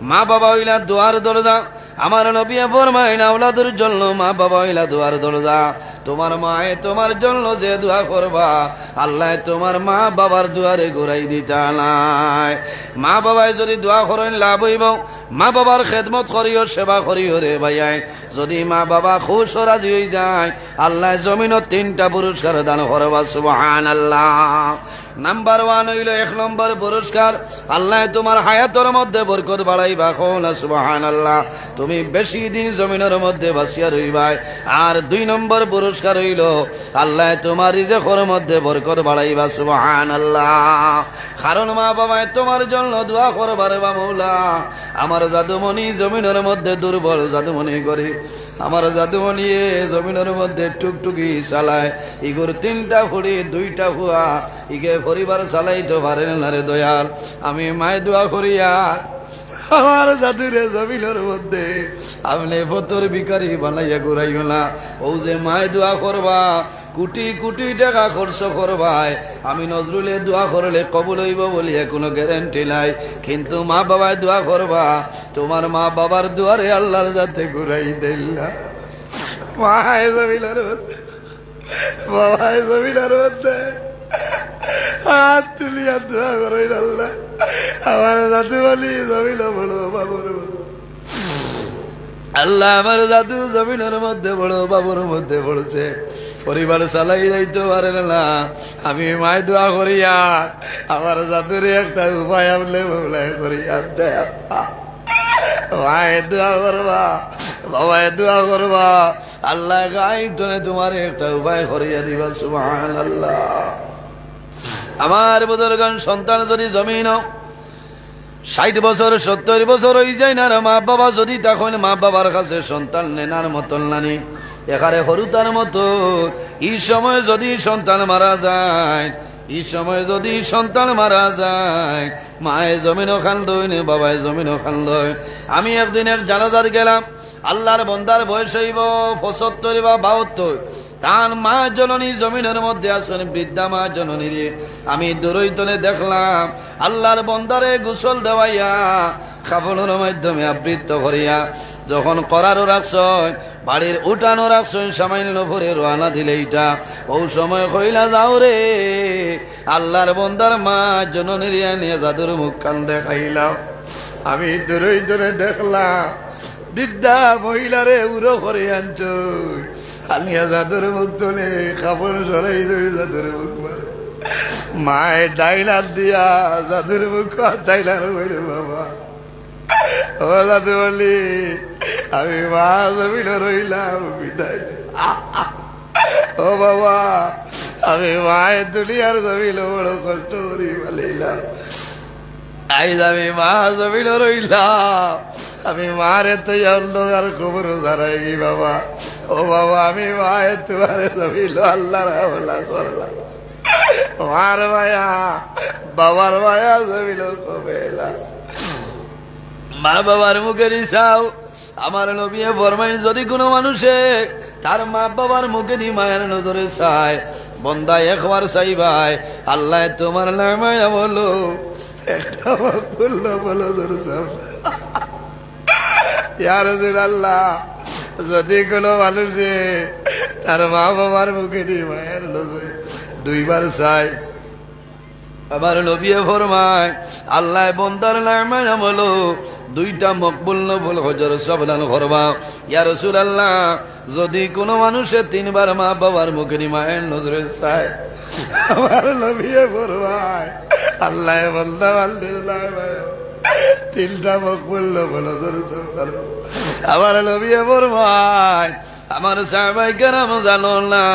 মা বাবা হইলা দুয়ার দরজা। আমার নবী ফরমাইন, আওলাদের জন্য মা বাবা হইলা দুয়ার দরজা। তোমার মায়ে তোমার জন্য যে দোয়া করবা, আল্লাহ তোমার মা বাবার দুয়ারে ঘুরাই দিতা নাই। মা বাবায় যদি দোয়া করেন লাভ হইব, মা বাবার খেদমত করিও, সেবা করিও রে ভাইয়াই। যদি মা বাবা খুশ রাজি হয়ে যায়, আল্লাহ জমিনত 3টা পুরস্কার দান করবা, সুবহানাল্লাহ। নাম্বার 1 হইল, 1 নম্বর পুরস্কার, আল্লাহ তোমার হায়াতের মধ্যে বরকত বাড়াইবা, কওনা সুবহানাল্লাহ। তুমি বেশি দিন জমিনের মধ্যে বাঁচিয়া রইবাই। আর 2 নম্বর পুরস্কার হইল, আল্লাহ তোমার রিজেকের মধ্যে বরকত বাড়াইবা, সুবহানাল্লাহ। কারণ মা বাবায় তোমার জন্য দোয়া করবার বা মৌলা, আমার জাদুমণি জমিনের মধ্যে দুর্বল জাদুমণি করে, আমার জাদুমণি জমিনের মধ্যে টুকটুকি চালায়, ইগোর 3টা ফুড়ি 2টা ফুয়া, ইগে পরিবার চালাইতে পারেন না রে দয়াল। আমি মায় দোয়া করিয়া আমার জাদুরে জমিনের মধ্যে আপনি ফতর ভিখারি বানাইয়া ঘুরাইও না। ও যে মায় দোয়া করবা, কোটি কোটি টাকা খরচ করবাই, আমি নজরুলে দোয়া করলে কবুল হইব বলিয়া কোনো গ্যারান্টি নাই। কিন্তু মা বাবায় দোয়া করবা, তোমার মা বাবার দুয়ারে আল্লাহর যাতে ঘুরাই দিল না। মায় জমিনের মধ্যে, বাবায় জমিনের মধ্যে হাত তুলিয়া দোয়া করেন, আল্লাহ আমার জাদু বলি জমিন বড় বাবুর, আল্লাহ আমার জাদু জমিনের মধ্যে বড় বাবুর মধ্যে পড়ছে, পরিবার চালাই যাইতে পারে না। আমি মায় দোয়া করিয়া আমার জাদুরে একটা উপায় আমলে মৌলায় করিয়া দেয়। মায়ের দোয়া করবা, বাবায় দোয়া করবা, আল্লাহ গাইব তোমার একটা উপায় করিয়া দিবা, সুবহানাল্লাহ। আমার বুজুর্গান, সন্তান যদি জমিন 60 বছর 70 বছর হয়ে যায় না, মা বাবা যদি তখন মা বাবার কাছে সন্তান নেনার মতন নানি, এখানে হরুতার মতো। এই সময় যদি সন্তান মারা যায়, এই সময় যদি সন্তান মারা যায়, মায়ে জমিনও খান্দই, বাবায় জমিনও খান্দই। আমি একদিন এক জানাজার গেলাম, আল্লাহর বন্দার বয়স হইব 75 বা 72। তার মা জননী জমিনের মধ্যে আসেন, বৃদ্ধা মা জননী রে আমি দূরইতনে দেখলাম আল্লাহর বন্দারে গোসল দেওয়াইয়া কাপড়ের মাধ্যমে আবৃত করিয়া যখন করারও রাখছয়, বাড়ির উঠানো রাখছয়, সামান্য ভরে রোয়ানা দিলে এইটা ও সময় কইলা যাও রে আল্লাহর বন্দার মা জননী রে নিয়ে জাদুর মুখ কান দেখাইলাম। আমি দূরইতনে দেখলাম বৃদ্ধা মহিলারে উড়ো করে আনছ, আনিয়া জাদুর মুখ তোলে, কাপড় সরাই ধরে জাদুর মুখ মারে, মায়ের ডাইলার দিয়া জাদুর মুখ ডাইলার বলে, বাবা ও জাদু বলি আমি মা জমিন রইলাম বিদায়। ও বাবা আমি মায়ের দুনিয়ার জমিল বড় কষ্ট করি বলিলাম, আইজ আমি মা জমিন রইলাম, আমি মারে তো অন্ধকার খবর জানাই কি বাবা। ও বাবা আমি মায়ের তোমারে জমিল আল্লাহর হাওলা করলাম, মার মায়া বাবার মায়া জমিল কবেলা। মা বাবার মুখের ইসাও আমার নবী ফরমাইন, যদি কোনো মানুষে তার মা বাবার মুখে দি মায়ের নজরে চায়, বন্দা একবার চাইবাই আল্লাহ তোমার নামায়া বলো একটা বললো বলো ইয়া রাসূলুল্লাহ যদি কোনো মানুষে তার মা বাবার মুখে নিয়ে মায়ের নজরে দুইবার চাই আবার নবী ফরমায় আল্লাহ বন্দার নামায়া বলো দুইটা মকবুল নবুল হজর সাবধান করবা। ইয়া রাসূলুল্লাহ যদি কোনো মানুষে তিনবার মা বাবার মুখে নিয়ে মায়ের নজরে চায় আমার নবী ফরমায় আল্লাহ বন্দা আলহামদুলিল্লাহ তিনটা মকবুল নবুল হজর সাবধান আমার নবী ফরমায় আমার সাহাবায়ে কেরাম জানো না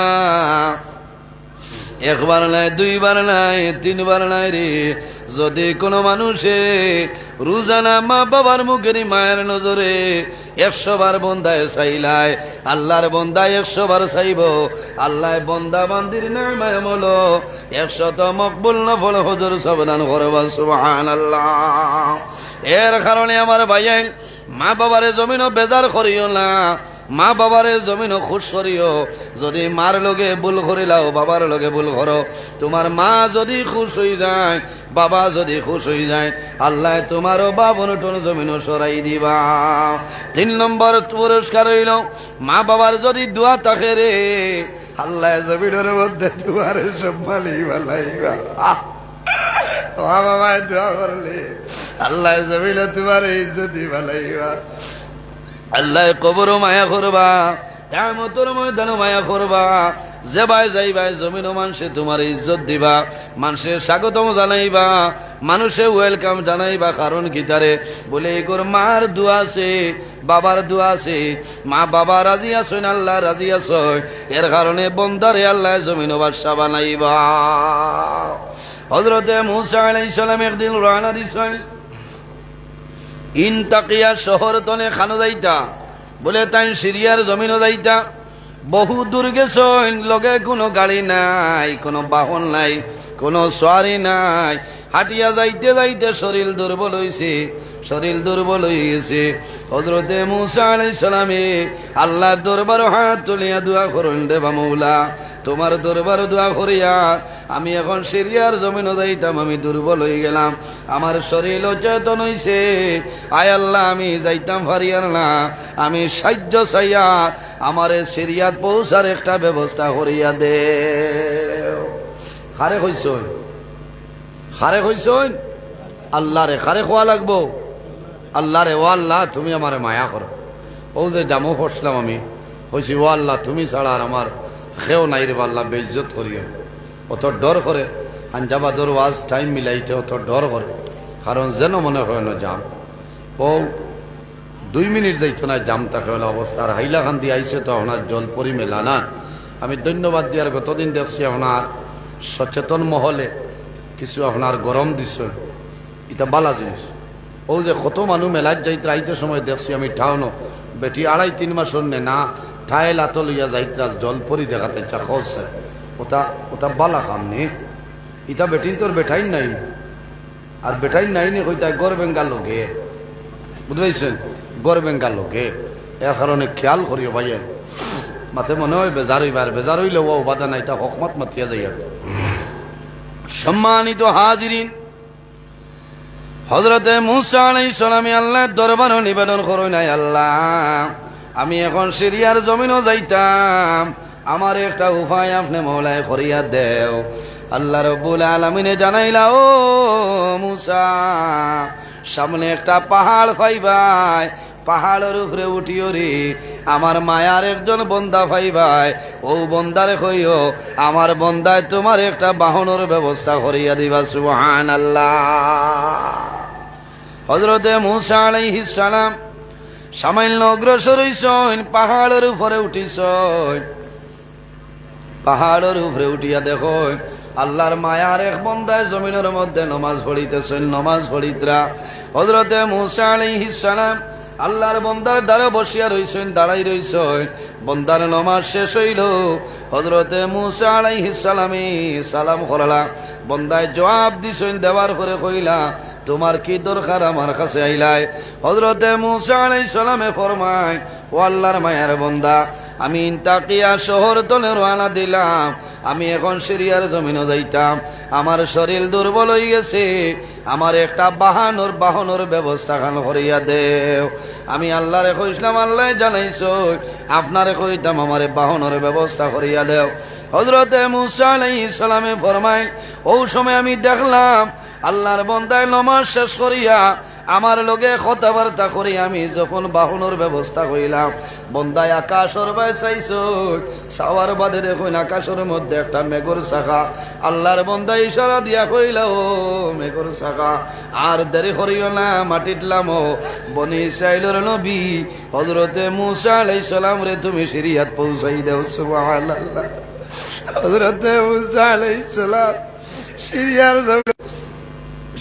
একবার নাই দুইবার নাই তিনবার নাই রে যদি কোনো মানুষে রোজানা মা বাবার মুখের মায়ের নজরে 100 বার বন্দায় চাইলায় আল্লাহর বন্দায় 100 বার চাইব আল্লাহ বন্দা বান্দির নামায় মলো 100 মকবুল নফল হজর সাবধান করবা সুবহানাল্লাহ। এর কারণে আমার ভাইয়াই মা বাবারে জমিনও বেজার করিও না মা বাবারে জমিনও খুশ করিও যদি মার লগে ভুল করিলাও বাবার লগে ভুল করো তোমার মা যদি খুশ হয়ে যায় বাবা যদি খুশ হয়ে যায় আল্লাহ তোমারও বাবনটন জমিনও সরাই দিবা। 3 নম্বর পুরস্কার হইল মা বাবার যদি দোয়া থাকে রে আল্লাহ জমিনের মধ্যে তোমার সম্মানই বালাইবা মা বাবায় দোয়া করলে আল্লাহ জমিনে তোমার ইজ্জতই বালাইবা আল্লাহ কবরও মায়া করবা কিয়ামতের ময়দানও মায়া করবা যে ভাই যাই ভাই জমিন মানুষে তোমার ইজ্জত দিবা মানুষের স্বাগতম জানাইবা মানুষে ওয়েলকাম জানাইবা কারণ কি তারে বলে এগোর মার দোয়া আছে বাবার দোয়া আছে মা বাবা রাজি আছেন আল্লাহ রাজি আছে এর কারণে বন্দারে আল্লাহ জমিন বাদশা বানাইবা। হযরতে মূসা আলাইহিস সালাম একদিন রওনা দিছেন ইনতাকিয়া শহর তনে খানো যাইতা বলে তাই সিরিয়ার জমিনও যাইতা বহু দূর গেছেন লগে কোনো গাড়ি নাই কোনো বাহন নাই কোনো সওয়ারি নাই হাঁটিয়া যাইতে যাইতে শরীর দুর্বল হইছে শরীর দুর্বল হয়ে গেছে হযরতে মূসা আলাইহিস সালামে আল্লাহর দরবারে হাত তুলিয়া দোয়া করেন দেবা মওলা তোমার দরবারে দোয়া করিয়া আমি এখন সিরিয়ার জমিনে যাইতাম আমি দুর্বল হয়ে গেলাম আমার শরীর অচেতন হইছে আয় আল্লাহ আমি যাইতাম পারিয়ার না আমি সাহায্য চাইয়া আমার সিরিয়াত পৌঁছার একটা ব্যবস্থা করিয়া দে। খারে কইছই খারে কইছই আল্লাহ রে খারে খোয়া লাগবো আল্লাহ রে ও আল্লাহ তুমি আমারে মায়া করো ও যে জামো পড়ছিলাম আমি কইছি ও আল্লাহ তুমি ছাড়া আর আমার খেও নাই রে আল্লাহ বেইজ্জত করিও অত ডর করে আঞ্জাবাদর ওয়াজ টাইম মিলাইতে অত ডর করে কারণ যেন মনে হয় না জাম ও 2 মিনিট যাইতো না জাম থাকে অবস্থা আর হাইলাকান্দি আইসে তো আপনার জল পরিমেলা না আমি ধন্যবাদ দিয়ার গতদিন দেখছি আপনার সচেতন মহলে কিছু আপনার গরম দিছ এটা বালা জিনিস ও যে কত মানুষ মেলার যাইতে আইতে সময় দেখছি আমি ঠাউনো বেটি 2.5-3 মাস নে না ঠায় লাত লইয়া যাইতে জল পরি দেখাতে চা খসে ওটা ওটা বালা কাম নে ইটা বেটিন তোর বেটাইন নাই আর বেটাইন নাই নে কইতা গড় বেঙ্গাল লোকে বুঝবাইছেন গড় বেঙ্গাল লোকে এর কারণে খেয়াল করিও ভাইয়া মাতে মনে হয় বেজার হইবার বেজার হইলে ও বাধা নাই তা হকমত মাতিয়া যাই আর সম্মানিত হাজিরিন হযরতে মূসা আলাইহিস সালাম আল্লাহর দরবারে নিবেদন করেন নাই আল্লাহ আমি এখন সিরিয়ার জমিনও যাইতাম আমার একটা উপায় আপনি মওলায় করিয়া দেও আল্লাহ রাব্বুল আলামিনে জানাইলা ও মূসা সামনে একটা পাহাড় পাইবাই পাহাড়ের উপরে উঠিও রে আমার মায়ার একজন বন্দা পাইবাই ও বন্দারে কইও আমার বন্দায় তোমার একটা বাহনের ব্যবস্থা করিয়া দিবা সুবহানাল্লাহ। হযরতে মূসা আলাইহিস সালাম সামান্য অগ্রসর হইছেন পাহাড়ের উপরে উঠিছেন পাহাড়ের উপরে উঠিয়া দেখো আল্লাহর মায়ার এক বন্দায় জমিনের মধ্যে নমাজ পড়িতেছেন নমাজ পড়িতরা হযরতে মূসা আলাইহিস সালাম আল্লাহর বন্দার দ্বারা বসিয়া রইছেন দাঁড়াই রইছেন বন্দার নমাজ শেষ হইল হযরতে মূসা আলাইহিস সালামে সালাম করলা বন্দায় জবাব দিছেন দেওয়ার পরে কইলা তোমার কি দরকার আমার কাছে আইলাই হযরতে মূসা আলাইহিস সালামে ফরমায় ও আল্লাহর মায়ার বন্দা, আমি ইন্তাকিয়া শহর তলে রওনা দিলাম। আমি এখন সিরিয়ার জমিনে যাইতাম, আমার শরীর দুর্বল হয়ে গেছে, আমার একটা বাহনের ব্যবস্থা খান করিয়া দেও। আমি আল্লাহরে কইলাম, আল্লাহ জানাইছো আপনারে কইতাম আমার বাহনের ব্যবস্থা করিয়া দেও। হযরতে মূসা আলাইহিস সালামে ফরমায়, ও সময় আমি দেখলাম আল্লাহর বান্দায় নামাজ শেষ করিয়া আমার লগে কথাবার্তা করি আমি যখন বাহনের ব্যবস্থা করিলাম, বন্দায় আকাশের বাই চাইছো, চাওয়ার বাদে দেখুন আকাশের মধ্যে একটা মেঘর শাখা। আল্লাহর বন্দা ইশারা দিয়া কইল, ও মেঘর শাখা আর দেরি করিও না, মাটিতলাম বনি ইসরাইলের নবী হযরতে মূসা আলাইহিস সালাম রে তুমি সিরিয়াত পৌঁছাই দেও। সুবহানাল্লাহ। হযরতে মূসা আলাইহিস সালাম সিরিয়ার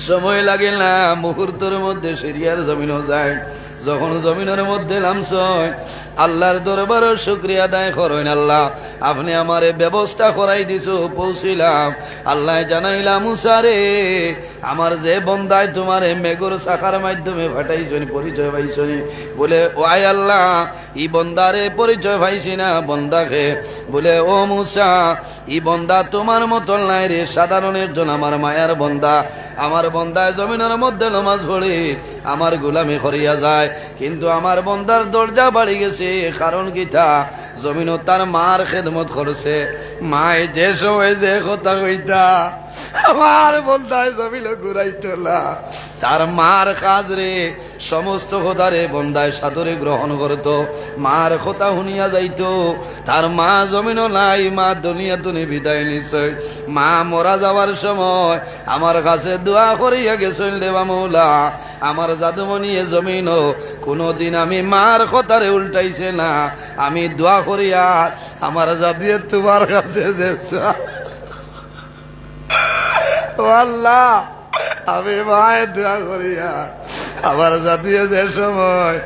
সময় লাগে না, মুহূর্তের মধ্যে সিরিয়ার জমিনও যায়। যখন জমিনের মধ্যে নামছয় আল্লাহর দরবারে শুকরিয়া আদায় করেন, আল্লাহ আপনি আমারে ব্যবস্থা করাই দিছো, পৌঁছিলাম। আল্লাহ জানাইলা, মুসা রে আমার যে বন্দায় তোমার মেঘর শাখার মাধ্যমে ফাটাইছনি, পরিচয় পাইছনি। বলে ও আয় আল্লাহ, ই বন্দারে পরিচয় পাইছি না, বন্দাকে। বলে ও মুসা, ই বন্দা তোমার মতন নাই রে, সাধারণ একজন আমার মায়ার বন্দা। আমার বন্দায় জমিনের মধ্যে নামাজ পড়ে আমার গোলামি করিয়া যায়, কিন্তু আমার বন্দার দরজা বাড়ি গেছে। কারণ কিটা, জমিনও তার মার খেদমত করছে। মায় যে সময় যে কথা কইতা আমার বন্দায় জমিন ঘুরাইতো না, তার মার কাজ রে সমস্ত কথারে বন্দায় সাদরে গ্রহণ করত, মার কথা শুনিয়া যাইত। তার মা জমিনও নাই, মা দুনিয়া তুমি বিদায় নিছে। মা মরা যাওয়ার সময় আমার কাছে দোয়া করিয়া গেছেন, দেবা মৌলা আমার জাদুমণি এ জমিনও কোনোদিন আমি মার কথারে উল্টাইছে না। আমি দোয়া করিয়া আমার জাদুয়ে তোমার কাছে যে আল্লাহ, আমি মায়ের দোয়া করিয়া আমার জাদুয়ে যে সময়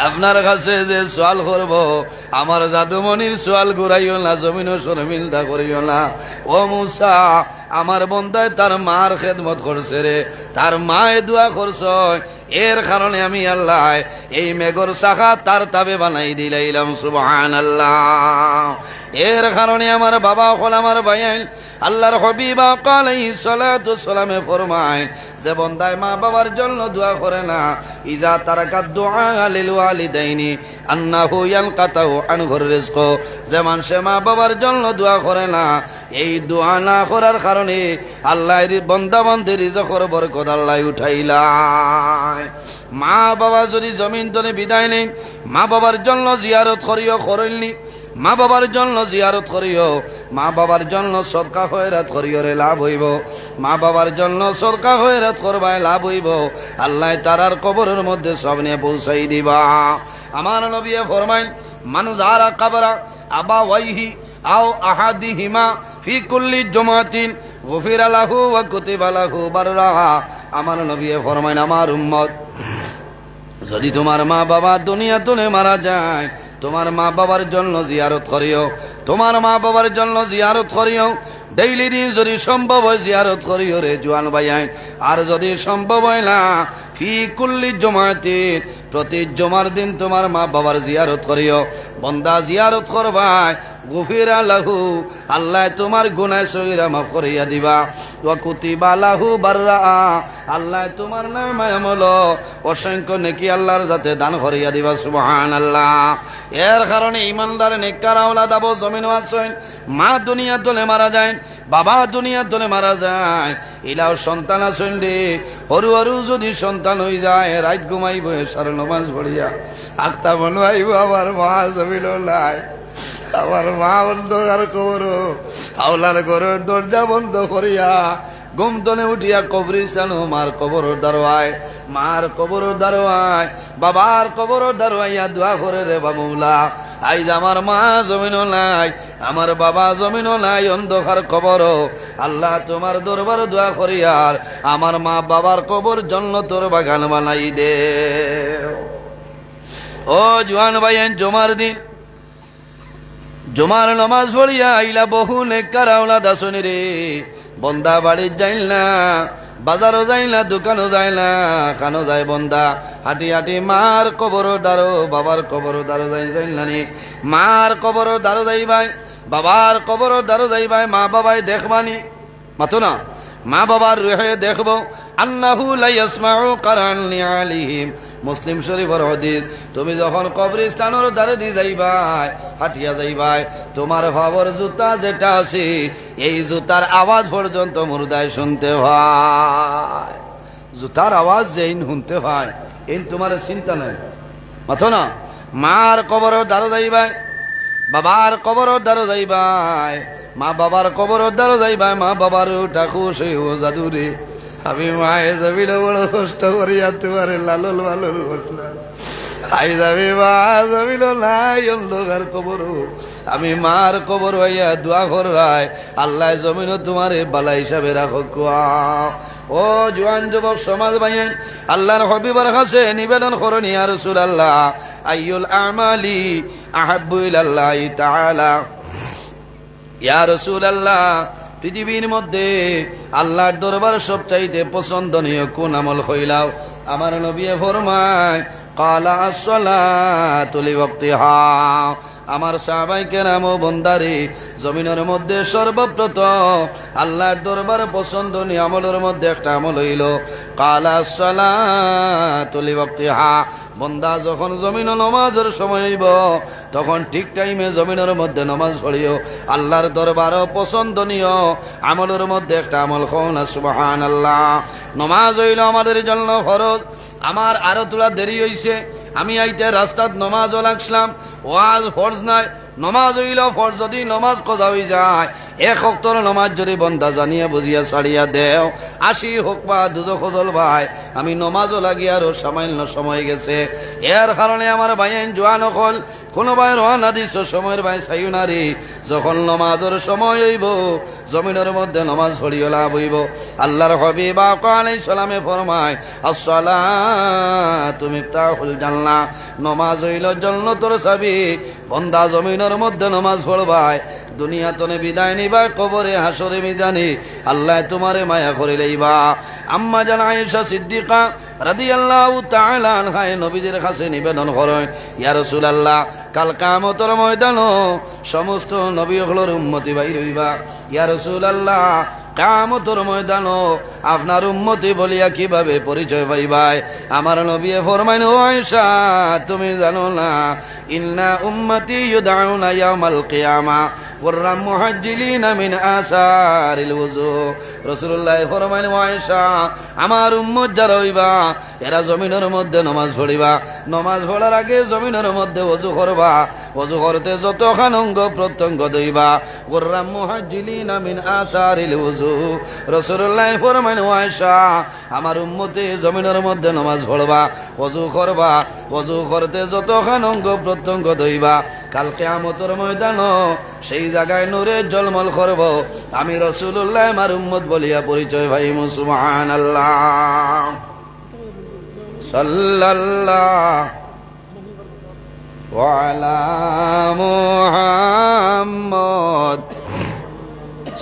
আপনার কাছে যে সোয়াল করব, আমার জাদুমণির সোয়াল ঘুরাইও না, জমিনও শর্মিন্দা করিও না। ও মুসা, আমার বন্দায় তার মার খেদমত করছে রে, তার মায়ে দোয়া করছ, এর কারণে আমি আল্লাহ এই মেঘর শাখা তার তাবে বানাই দিলাইলাম। সুবহানাল্লাহ। এর কারণে আমার বাবা হল, আমার ভাইয়াইন আল্লাহর হাবিব আলাইহিস সালাতু সালামে ফরমায়, যে বন্দায় মা বাবার জন্য দোয়া করে না, ইজা তারাকাত দুআ লিল ওয়ালিদাইনি আন্নাহু ইয়ানকাতাউ আনহুর রিজক, যে মানুষে মা বাবার জন্য দোয়া করে না, এই দোয়া না করার কারণে আল্লাহর বন্দা বান্দির রিজকের বরকত আল্লাহ উঠাইলায়। মা বাবা যদি জমিন তলে বিদায় নেই, মা বাবার জন্য জিয়ারত করিও, করেননি মা বাবার জন্য জিয়ারত করিও, মা বাবার জন্য সদকা খয়রাত করিও রে, লাভ হইব। মা বাবার জন্য সদকা খয়রাত করবায় লাভ হইব, আল্লাহ তারার কবরের মধ্যে সব নিয়ে পৌঁছাই দিবা। আমার নবী ফরমাইন, মান যারা কবরা আবাওয়াইহি আও আহাদিহিমা ফি কুল্লি জুমাতিন গুফিরা লাহু ওয়া কুতিবা লাহু বাররা। আমার নবী ফরমাইন, আমার উম্মত যদি তোমার মা বাবা দুনিয়া তুলে মারা যায়, তোমার মা বাবার জন্য জিয়ারত করিও, তোমার মা বাবার জন্য জিয়ারত করিও। ডেইলি দিন যদি সম্ভব হয় জিয়ারত করিও রে জোয়ান ভাইয়াই। আর যদি সম্ভব হয় না, ফি কুল্লি জুমাতিন, প্রতি জুমার দিন তোমার মা বাবার জিয়ারত করিও। বন্দা জিয়ারত করবায়, গুফিরা লাহু, আল্লাহ তোমার গুনাহ সগীরা মাফ করিয়া দিবা। ওয়া কুতিবা লাহু বাররা, আল্লাহ তোমার নামে আমল অসংখ্য নেকি আল্লাহর যাতে দান করিয়া দিবা। সুবহানাল্লাহ। এর কারণে ইমানদার নেককার আওলাদ আবু জমিন আছেন, মা দুনিয়া তলে মারা যায়, বাবা দুনিয়া তলে মারা যায়, এলাও সন্তান আছেন রে, হরু হরু যদি সন্তান হয়ে যায়, রাত ঘুমাইব সার নমাজ পড়িয়া আখতা মনে আইব, আমার মা জমিন নাই, আমার মা অন্ধকার কবর, আওলার ঘরের দরজা বন্ধ করিয়া ঘুম তলে উঠিয়া কবরিস্তান মার কবর দারোয়ায়, মার কবর দারোয়ায়, বাবার কবর দারোয়াইয়া দোয়া করে রে বামুলা, আইজ আমার মা জমিনও নাই, আমার বাবা জমিনও নাই, অন্ধকার কবর, আল্লাহ তোমার দরবার দোয়া করিয়ার আমার মা বাবার কবর জান্নাতের বাগান বানাই দে। ও জওয়ান ভাইয়েন, জমার দিন জমার নামাজ পড়িয়া আইলা, বহু নেককার আওলাদ আসনি রে, বন্দা বাড়ির যাইল না, বাজারও যাই না, দোকানও যায় না, খানো যায় বন্দা, হাঁটি হাঁটি মার কবর দারো, বাবার কবর দারো যাই নানি, মার কবর দারো যাই ভাই, বাবার কবর দারো যাই ভাই, মা বাবাই দেখবানি মাতো না, মা বাবার রুহে দেখবো, আন্নাহু লা ইয়াসমাউ কারান লিআলিহিম, মুসলিম শরীফের হাদিস। তুমি যখন কবরস্থানের দ্বারে দিয়ে যাইবাই, হাঁটিয়া যাইবাই, তোমার ভাবর জুতা যেটা আছে এই জুতার আওয়াজ পর্যন্ত মুর্দায় শুনতে হয়, জুতার আওয়াজ যেইন শুনতে হয় এই তোমার চিন্তা নাই মাথো না। মার কবর দ্বারে যাইবাই, বাবার কবর দ্বারে যাইবাই, মা বাবার কবর দ্বারে যাইবাই, মা বাবার ওটা খুশ হইও জাদুরে, আমি মায়ে যাবি না বড় কষ্ট করিয়া তোমার লালল লালল বসলাম, আই যাবি মা যাবি নাই অন্ধকার কবর, আমি মার কবর হইয়া দোয়া করবাই, আল্লাহ জমিন তোমারে বালা হিসাবে রাখো। ও জোয়ান যুবক সমাজ ভাইয়েন, আল্লাহর হবিবের কাছে নিবেদন করুন, ইয়া রাসূলুল্লাহ আইয়ুল আমালি আহাব্বু ইলাল্লাহি তাআলা, ইয়া রাসূলুল্লাহ পৃথিবীর মধ্যে আল্লাহর দরবার সবচাইতে পছন্দনীয় কোন আমল হইলাও? আমার নবী ফরমায় কালা আসসালাতু লিওয়াক্তিহা। আমার সাহাবায়ে কেরাম ও বন্দারে, জমিনের মধ্যে সর্বপ্রথম আল্লাহর দরবার পছন্দনীয় আমলের মধ্যে একটা আমল হইল কালা আসসালাতু লিওয়াক্তিহা। বন্দা যখন জমিন নমাজের সময় হইব তখন ঠিক টাইমে জমিনের মধ্যে নমাজ পড়িও। আল্লাহর দরবার পছন্দনীয় আমলের মধ্যে একটা আমল কোন? সুবহানাল্লাহ। নমাজ হইল আমাদের জন্য ফরজ। আমার আরো তোলা দেরি হইছে, আমি আইতে রাস্তাত নমাজও লাগছিলাম, ওয়াজ ফরজ নাই, নমাজ হইল ফরজ। যদি নমাজ কজা হয়ে যায়, এক ওয়াক্তের নমাজ যদি বন্দা জানিয়া বুঝিয়া ছাড়িয়া দেও, 80 হোক বা দুজো খজল ভাই, আমি নমাজও লাগি আরো সামান্য সময় গেছে। এর কারণে আমার ভাইয়েন জোয়ান হল, কোনো ভাই রওনা দিছ সময়ের ভাই চাইও নারী, যখন নমাজের সময় হইব জমিনের মধ্যে নমাজ পড়িও লাভ হইব। আল্লাহর হাবিব আলাইহিস সালামে ফরমায় আসসালাতু মিফতাহুল জান্নাহ, নমাজ হইল জান্নাতের চাবি। বন্দা জমিনের মধ্যে নমাজ পড়বাই, দুনিয়া তনে বিদায় নিবা, কবরে হাসরে মিজানি আল্লাহ তোমারে মায়া করে লইবা। আম্মা জান আয়েশা সিদ্দিকা রাদিয়াল্লাহু তাআলা আনহা নবীদের কাছে নিবেদন করেন, ইয়া রাসূলুল্লাহ কাল কিয়ামতের ময়দানে সমস্ত নবীগুলোর উম্মতি বাইর হইবা, ইয়া রাসূলুল্লাহ কিয়ামতের ময়দানে আপনার উম্মতি বলিয়া কিভাবে পরিচয় পাইবাই? আমার নবী ফরমাইন, ও আয়েশা তুমি জানো না, ইন্না উম্মতি ইউদআউনা ইয়াউমাল কিয়ামা ওয়ারাম মুহাজ্জিলিনা মিন আসারিল ওযু। রাসূলুল্লাহ ফরমাইন, ও আয়েশা আমার উম্মত যারা হইবা এরা জমিনের মধ্যে নামাজ পড়িবা, নামাজ পড়ার আগে জমিনের মধ্যে ওযু করবা, ওযু করতে যতখান অঙ্গ প্রত্যঙ্গ দইবা, ওয়ারাম মুহাজ্জিলিনা মিন আসারিল ওযু। রাসূলুল্লাহ ফরমাইন, ও আয়েশা আমার উম্মতে জমিনের মধ্যে নামাজ পড়বা, ওযু করবা, ওযু করতে যতখান অঙ্গ প্রত্যঙ্গ দইবা, কাল কিয়ামতের ময়দানে সেই জায়গায় নূরে জলমল করব, আমি রাসূলুল্লাহ আমার উম্মত বলিয়া পরিচয় পাইব। সুবহানাল্লাহ। সাল্লাল্লাহু আলা মুহাম্মদ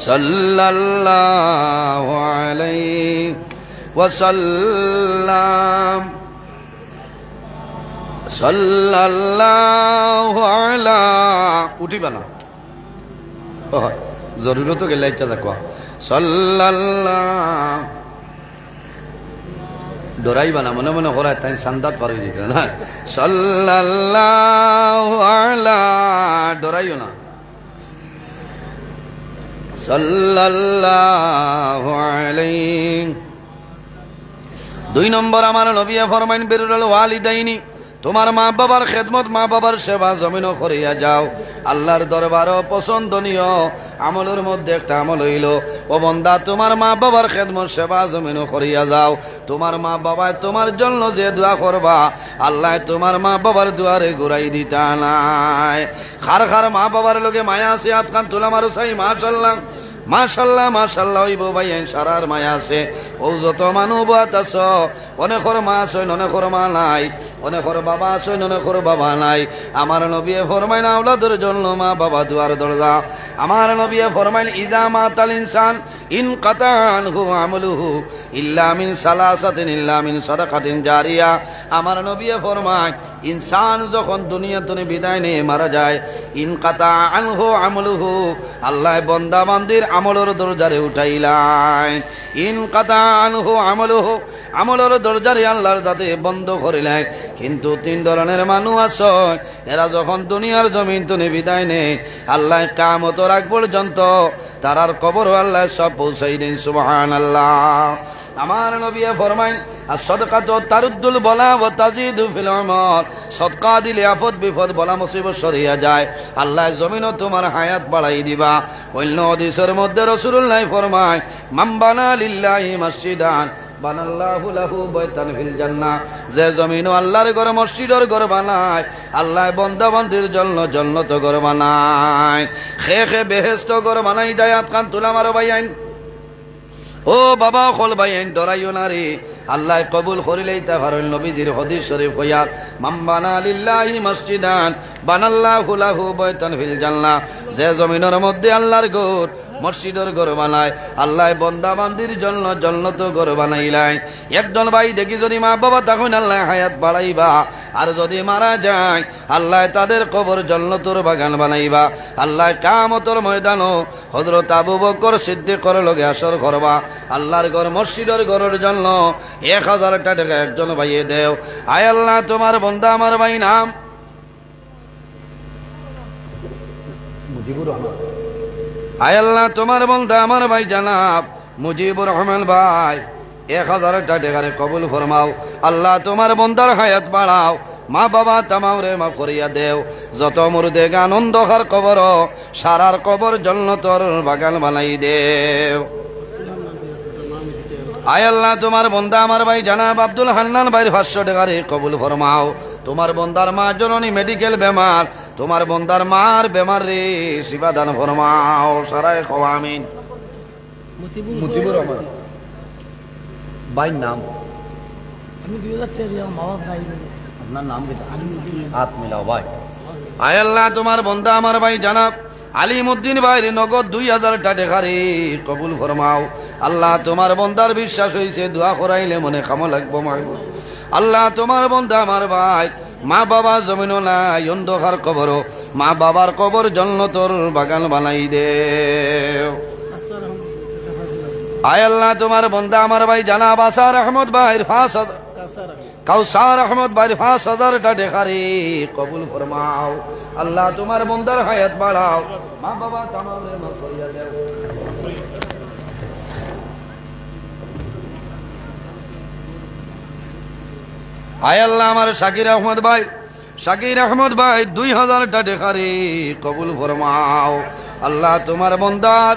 সাল্লাল্লাহু আলাইহি ওয়াসাল্লাম সাল্লাল্লাহু আলা। উঠিবা না, জরুরত গেলে ইচ্ছা দেখো। সাল্লাল্লাহ, ডরাইবা না, মনে মনে করায় তাই সান্দাত পার হয়ে যেত না। সাল্লাল্লাহু আলা, ডরাইও না। সাল্লাল্লাহু আলাইহি। 2 নম্বর আমার নবী ফরমাইন বিরুল ওয়ালিদাইনি, তোমার মা বাবার খেদমত, মা বাবার সেবা জমিনও করিয়া যাও। আল্লাহর দরবারও পছন্দনীয় আমলের মধ্যে একটা আমল হইল, ও বান্দা তোমার মা বাবার খেদমত সেবা জমিনও করিয়া যাও। তোমার মা বাবায় তোমার জন্য যে দোয়া করবা, আল্লাহ তোমার মা বাবার দুয়ারে ঘুরাই দিতা নাই। খার খার মা বাবার লোকে মায়া আছে, হাত খান তোলা মারু চাই। মাশাল্লাহ মাশাল্লাহ মাশাল্লাহ, ওই বউ ভাই সারার মায়া আছে। ও যত মানুষ বাত আছ, অনেকর মা আছে অনেকর মা নাই। অনেকর বাবা আছেন, অনেকর বাবা নাই। আমার নবী ফরমাইন আওলাদের জন্য মা বাবা দুয়ার দরজা। আমার নবী ফরমাইন ইজা মাতাল ইনসান ইনকাতা আনহু আমলুহু ইল্লা মিন সালাসাতিন ইল্লা মিন সাদাকাতিন জারিয়া। আমার নবী ফরমায় ইনসান যখন দুনিয়া থেকে বিদায় নিয়ে মারা যায়, ইনকাতা আনহু আমলুহু, আল্লাহ বান্দা বান্দির আমলের দরজারে উঠাইলাই। ইনকাতা আনহু আমলুহু, আমলের দরজারে আল্লাহর দাতে বন্ধ করিলেন। কিন্তু তিন ধরনের মানুষ আছে, এরা যখন দুনিয়ার জমিন থেকে বিদায় নেয়, আল্লাহ কিয়ামত আগ পর্যন্ত তারার কবর আল্লাহ সব পৌঁছাই দেন। সুবহানাল্লাহ। আমার নবী ফরমাইন as-সাদকাতু তারুদ্দুল বালা ওয়া তাজিদু ফিল উমর, সদকা দিলে আফত বিপদ বলা মুসিবত সরিয়া যায়, আল্লাহ জমিনও তোমার হায়াত বাড়াই দিবা। অন্য হাদিসের মধ্যে রাসূলুল্লাহ ফরমায় মান বানা লিল্লাহি মসজিদান বানাল্লাহু লাহু বাইতান ফিল জান্নাহ, যে জমিনও আল্লাহর ঘর মসজিদের ঘর বানায়, আল্লাহ বান্দা বান্দির জন্য জান্নাত ঘর বানায়। খে বেহেশত ঘর বানাই দেয়। আতকান তুলা মারো ভাইয়াইন, ও বাবা খল ভাইয়াইন, ডরাইও না রে, আল্লাহ কবুল করিলেই তা ফারুল নবীজির হাদিস শরীফ হইয়া মান বানা লিল্লাহি মসজিদান বানাল্লাহু লাহু বাইতান ফিল জান্নাহ, যে জমিনের মধ্যে আল্লাহর ঘর মসজিদের ঘর বানায়, আল্লাহ বান্দা বান্দির জন্য জান্নাত ঘর বানাইলাই। একজন ভাই দেখি যদি মা বাবা তখন আল্লাহ হায়াত বাড়াইবা, আর যদি মারা যায় আল্লাহ তাদের কবর জান্নাতের বাগান বানাইবা। আল্লাহ কিয়ামতের ময়দানও হযরত আবু বকর সিদ্দিকের লগে আসর করবা। আল্লাহর ঘর মসজিদের ঘরের জন্য 1000 টাকা একজন ভাইয়ে দেও। আয় আল্লাহ তোমার বান্দা আমার ভাই নাম মুজিবুর রহমান, আয় আল্লাহ তোমার বান্দা আমার ভাই জানাব মুজিবুর রহমান ভাই 1000 টাকা কবুল ফরমাও। আল্লাহ তোমার বান্দার হায়াত বাড়াও, মা বাবা তামাম রে মাফ করিয়া দেও। যত মুর্দে গান অন্ধকার কবর, সারার কবর জান্নাতের বাগান বানাই দেও। আয় আল্লাহ তোমার বান্দা আমার ভাই জানাব আব্দুল হান্নান ভাইয়ের 500 টাকা কবুল ফরমাও। তোমার বান্দার মা জননী মেডিকেল বেমার, তোমার বান্দার মার বেমার রে শিফা দান ফরমাও। সারায় খাওয়া আমিন। মুজিবুর রহমান ভাই নাম আমি 2013 বাবা ভাই, আপনার নাম কি? হাত মিলাও ভাই। আয় আল্লাহ তোমার বান্দা আমার ভাই জানাব আলিমউদ্দিন ভাইয়ের নগদ 2000 টাকা কবুল ফরমাও। আল্লাহ তোমার বান্দার বিশ্বাস হইছে, দোয়া করাইলে মনে কামো লাগবো মাগো। আল্লাহ তোমার বান্দা আমার ভাই মা বাবা জমিনও নাই, অন্ধকার কবর, মা বাবার কবর জান্নাতের বাগান বানাই দেও। আয় আল্লাহ তোমার বান্দা আমার ভাই জানাব আসার আহমদ ভাইয়ের কাউসার আহমদ ভাইয়ের 5000 টাকা কবুল ফরমাও। আল্লাহ তোমার বান্দার হায়াত বাড়াও, মা বাবা তামাম রে মাফ করিয়া দেও। আয় আল্লাহ আমার শাকির আহমদ ভাই 2000 টাকা কবুল ফরমাও। আল্লাহ তোমার বান্দার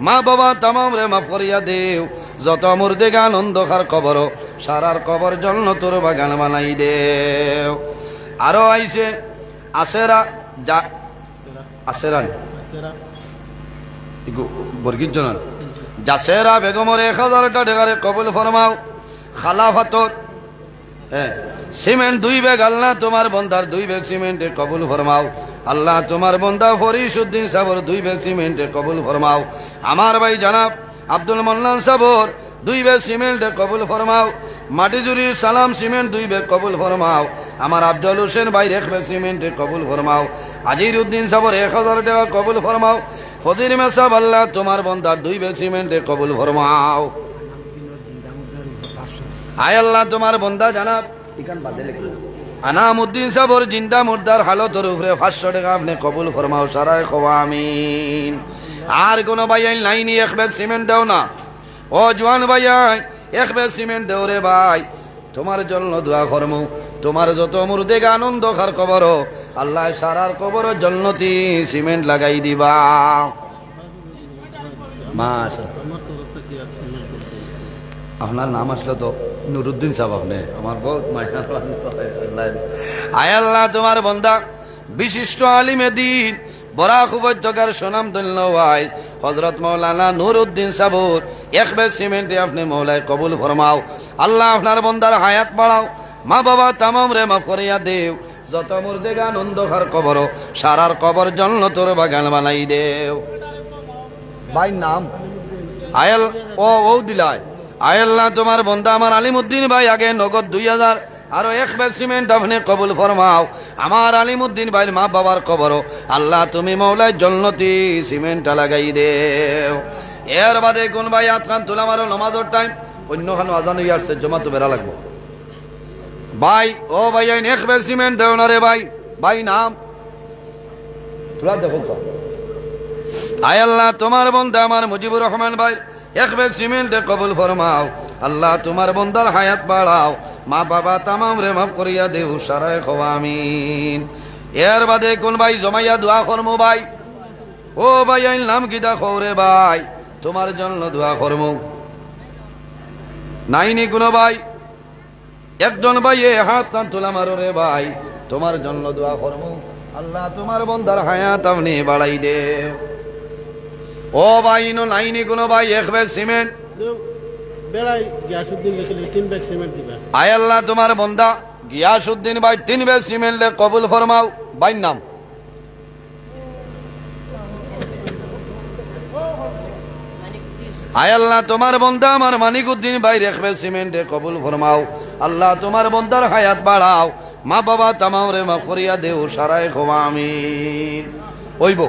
মা বাবা তামাম রে মাফ করিয়া দেও। যত মুর্দে গান অন্ধকার কবর, সারার কবর জান্নাতের বাগান বানাই দেও। আরো আইছে আসেরা বর্গির জনান জাসেরা বেগমর 1000 টাকা কবুল ফরমাও। খালাফাতর সিমেন্ট 2 ব্যাগ, আল্লাহ তোমার বান্দার 2 ব্যাগ সিমেন্টে কবুল ফরমাও। আল্লাহ তোমার বান্দা ফরিসউদ্দিন সাবর 2 ব্যাগ সিমেন্টে কবুল ফরমাও। আমার ভাই জানাব আব্দুল মান্নান সাবর 2 ব্যাগ সিমেন্টে কবুল ফরমাও। মাটিজুরি সালাম সিমেন্ট 2 ব্যাগ কবুল ফরমাও। আমার আব্দুল হোসেন ভাই 1 ব্যাগ সিমেন্টে কবুল ফরমাও। আজির উদ্দিন সাবর 1000 টাকা কবুল ফরমাও। ফজির মেসাব আল্লাহ তোমার বান্দার 2 ব্যাগ সিমেন্টে কবুল ফরমাও। আয় আল্লাহ তোমার বান্দা জানাব ইকান বাদে লিখো আনামউদ্দিন সাবর জিন্দা মুর্দার হালতের উপরে 500 টাকা আপনি কবুল ফরমাও। সারায় খাওয়া আমিন। আর কোন ভাই লাইনি 1 ব্যাগ সিমেন্ট দাও না, ও জওয়ান ভাই 1 ব্যাগ সিমেন্ট দেও রে ভাই, তোমার জন্য দোয়া করমু। তোমার যত মুর্দে আনন্দ খার কবর, আল্লাহ সারার কবর জান্নাতি সিমেন্ট লাগাই দিবা। আপনার নাম আসলে তো নুরুদ্দিন সাহেব, আপনি আমার বহুত মায়া। আয় আল্লাহ তোমার বান্দা বিশিষ্ট আলিমে দ্বীন বরাক উপত্যকার সুনাম ধন্য ভাই হযরত মাওলানা নুরুদ্দিন সাবুর 1 ব্যাগ সিমেন্টে আপনি মৌলায় কবুল ফরমাও। আল্লাহ আপনার বান্দার হায়াত বাড়াও, মা বাবা তামাম রে মাফ করিয়া দেও যত মুর্দেগান অন্ধকার কবর সারার কবর জান্নাতের বাগান বানাই দেও ভাই নাম আয়াল ও দিলাই আয়াল্লাহ তোমার বন্ধা আমার আলিমউদ্দিন ভাই আগে নগদ 2000 আরো 1 ব্যাগ সিমেন্ট আপনি কবুল ফরমাও আমার আলিমউদ্দিন ভাইয়ের মা বাবার কবর আল্লাহ তুমি মৌলায় জন্নতি সিমেন্ট লাগাই দেও এর বাদে কোন ভাই আতকান তুলা মারো নামাজের টাইম অন্যখানে আজান হয়ে আসছে জমা তো বেড়া লাগবো ভাই ও ভাই আইন 1 ব্যাগ সিমেন্ট দেও না রে ভাই ভাই নাম তুলা দেখো তো আয় আল্লাহ তোমার বন্ধা আমার মুজিবুর রহমান ভাই 1 ব্যাগ সিমেন্টে কবুল ফরমাও আল্লাহ তোমার বন্দার হায়াত বাড়াও মা বাবা তামাম রে মাফ করিয়া দেও সারায় খোয়া আমিন এর বাদে কোন ভাই জমাইয়া দোয়া করমু ভাই ও ভাই আইন নাম কি দেখো রে ভাই তোমার জন্য দোয়া করমু নাইনি কোনো ভাই একজন ভাই এ হাত কান তোলা মারো রে ভাই তোমার জন্য দোয়া করমু আল্লাহ তোমার বন্দার হায়াত আপনি বাড়াই দেও ও ভাই নো নাইনি কোনো ভাই 1 ব্যাগ সিমেন্ট বেড়াই গিয়াসুদ্দিন লিখলে 3 ব্যাগ সিমেন্ট দিবা আয় আল্লাহ তোমার বন্দা গিয়াসউদ্দিন ভাই 3 ব্যাগ সিমেন্ট লে কবুল ফরমাও ভাই নাম আয় আল্লাহ তোমার বন্দা আমার মানিকউদ্দিন ভাই 1 ব্যাগ সিমেন্টে কবুল ফরমাও আল্লাহ তোমার বন্দার হায়াত বাড়াও মা বাবা তামাম রে মাফ করিয়া দেও সারায় খোয়া আমিন ওইব